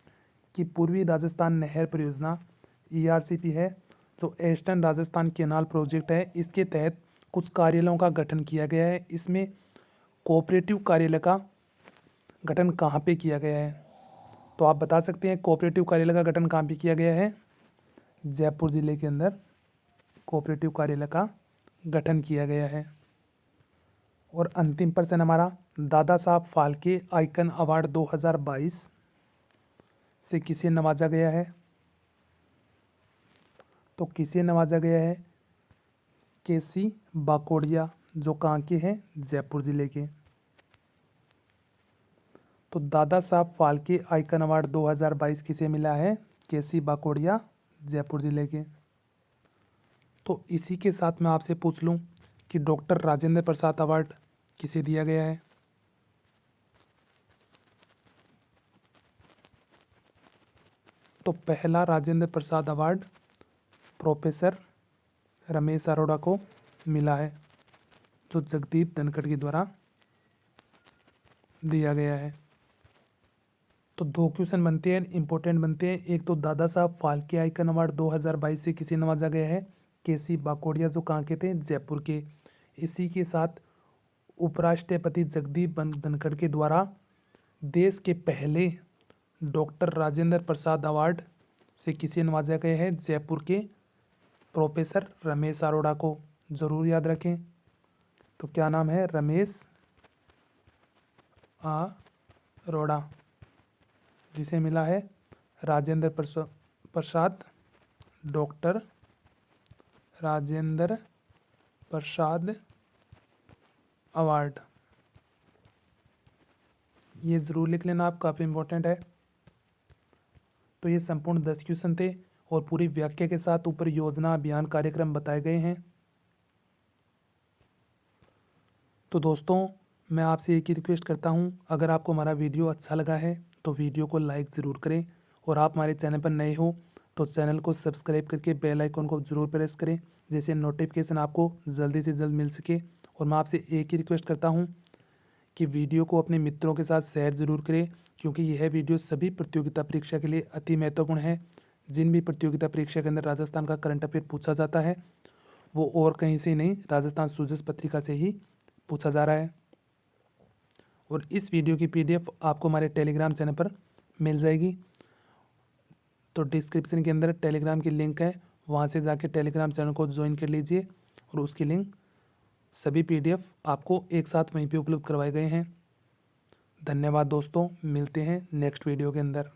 कि पूर्वी राजस्थान नहर परियोजना ERCP है, जो ईस्टर्न राजस्थान केनाल प्रोजेक्ट है, इसके तहत कुछ कार्यालयों का गठन किया गया है। इसमें कोऑपरेटिव कार्यालय का गठन कहाँ पे किया गया है, तो आप बता सकते हैं कोऑपरेटिव कार्यालय का गठन कहाँ पे किया गया है, जयपुर जिले के अंदर कोऑपरेटिव कार्यालय का गठन किया गया है। और अंतिम प्रश्न हमारा, दादा साहब फाल्के आइकन अवार्ड 2022 से किसे नवाजा गया है, तो किसे नवाजा गया है, केसी बाकोड़िया, जो कहाँ के हैं, जयपुर जिले के। तो दादा साहब फाल्के आइकन अवार्ड 2022 किसे मिला है, केसी बाकोड़िया, जयपुर जिले के। तो इसी के साथ मैं आपसे पूछ लूँ कि डॉक्टर राजेंद्र प्रसाद अवार्ड किसे दिया गया है, तो पहला राजेंद्र प्रसाद अवार्ड प्रोफेसर रमेश अरोड़ा को मिला है, जो जगदीप धनखड़ के द्वारा दिया गया है। तो 2 क्वेश्चन बनते हैं, इंपॉर्टेंट बनते हैं। एक तो दादा साहब फाल्के आइकन अवार्ड 2022 से किसे नवाजा गया है, केसी बाकोड़िया, जो कहाँ के थे, जयपुर के। इसी के साथ उपराष्ट्रपति जगदीप धनखड़ के द्वारा देश के पहले डॉक्टर राजेंद्र प्रसाद अवार्ड से किसे नवाजा गया है, जयपुर के प्रोफेसर रमेश अरोड़ा को। ज़रूर याद रखें, तो क्या नाम है, रमेश अरोड़ा, जिसे मिला है राजेंद्र प्रसाद, डॉक्टर राजेंद्र प्रसाद अवार्ड। ये ज़रूर लिख लेना आप, काफ़ी इम्पोर्टेंट है। तो ये संपूर्ण 10 क्वेश्चन थे, और पूरी व्याख्या के साथ ऊपर योजना अभियान कार्यक्रम बताए गए हैं। तो दोस्तों, मैं आपसे एक ही रिक्वेस्ट करता हूं, अगर आपको हमारा वीडियो अच्छा लगा है तो वीडियो को लाइक ज़रूर करें, और आप हमारे चैनल पर नए हो तो चैनल को सब्सक्राइब करके बेल आइकन को ज़रूर प्रेस करें, जैसे नोटिफिकेशन आपको जल्दी से जल्द मिल सके। और मैं आपसे एक ही रिक्वेस्ट करता हूँ कि वीडियो को अपने मित्रों के साथ शेयर ज़रूर करें, क्योंकि यह वीडियो सभी प्रतियोगिता परीक्षा के लिए अति महत्वपूर्ण है। जिन भी प्रतियोगिता परीक्षा के अंदर राजस्थान का करंट अफेयर पूछा जाता है, वो और कहीं से नहीं, राजस्थान सूजस पत्रिका से ही पूछा जा रहा है। और इस वीडियो की PDF आपको हमारे टेलीग्राम चैनल पर मिल जाएगी। तो डिस्क्रिप्शन के अंदर टेलीग्राम की लिंक है, वहाँ से जाके टेलीग्राम चैनल को ज्वाइन कर लीजिए, और उसकी लिंक सभी PDF आपको एक साथ वहीं पे उपलब्ध करवाए गए हैं। धन्यवाद दोस्तों, मिलते हैं नेक्स्ट वीडियो के अंदर।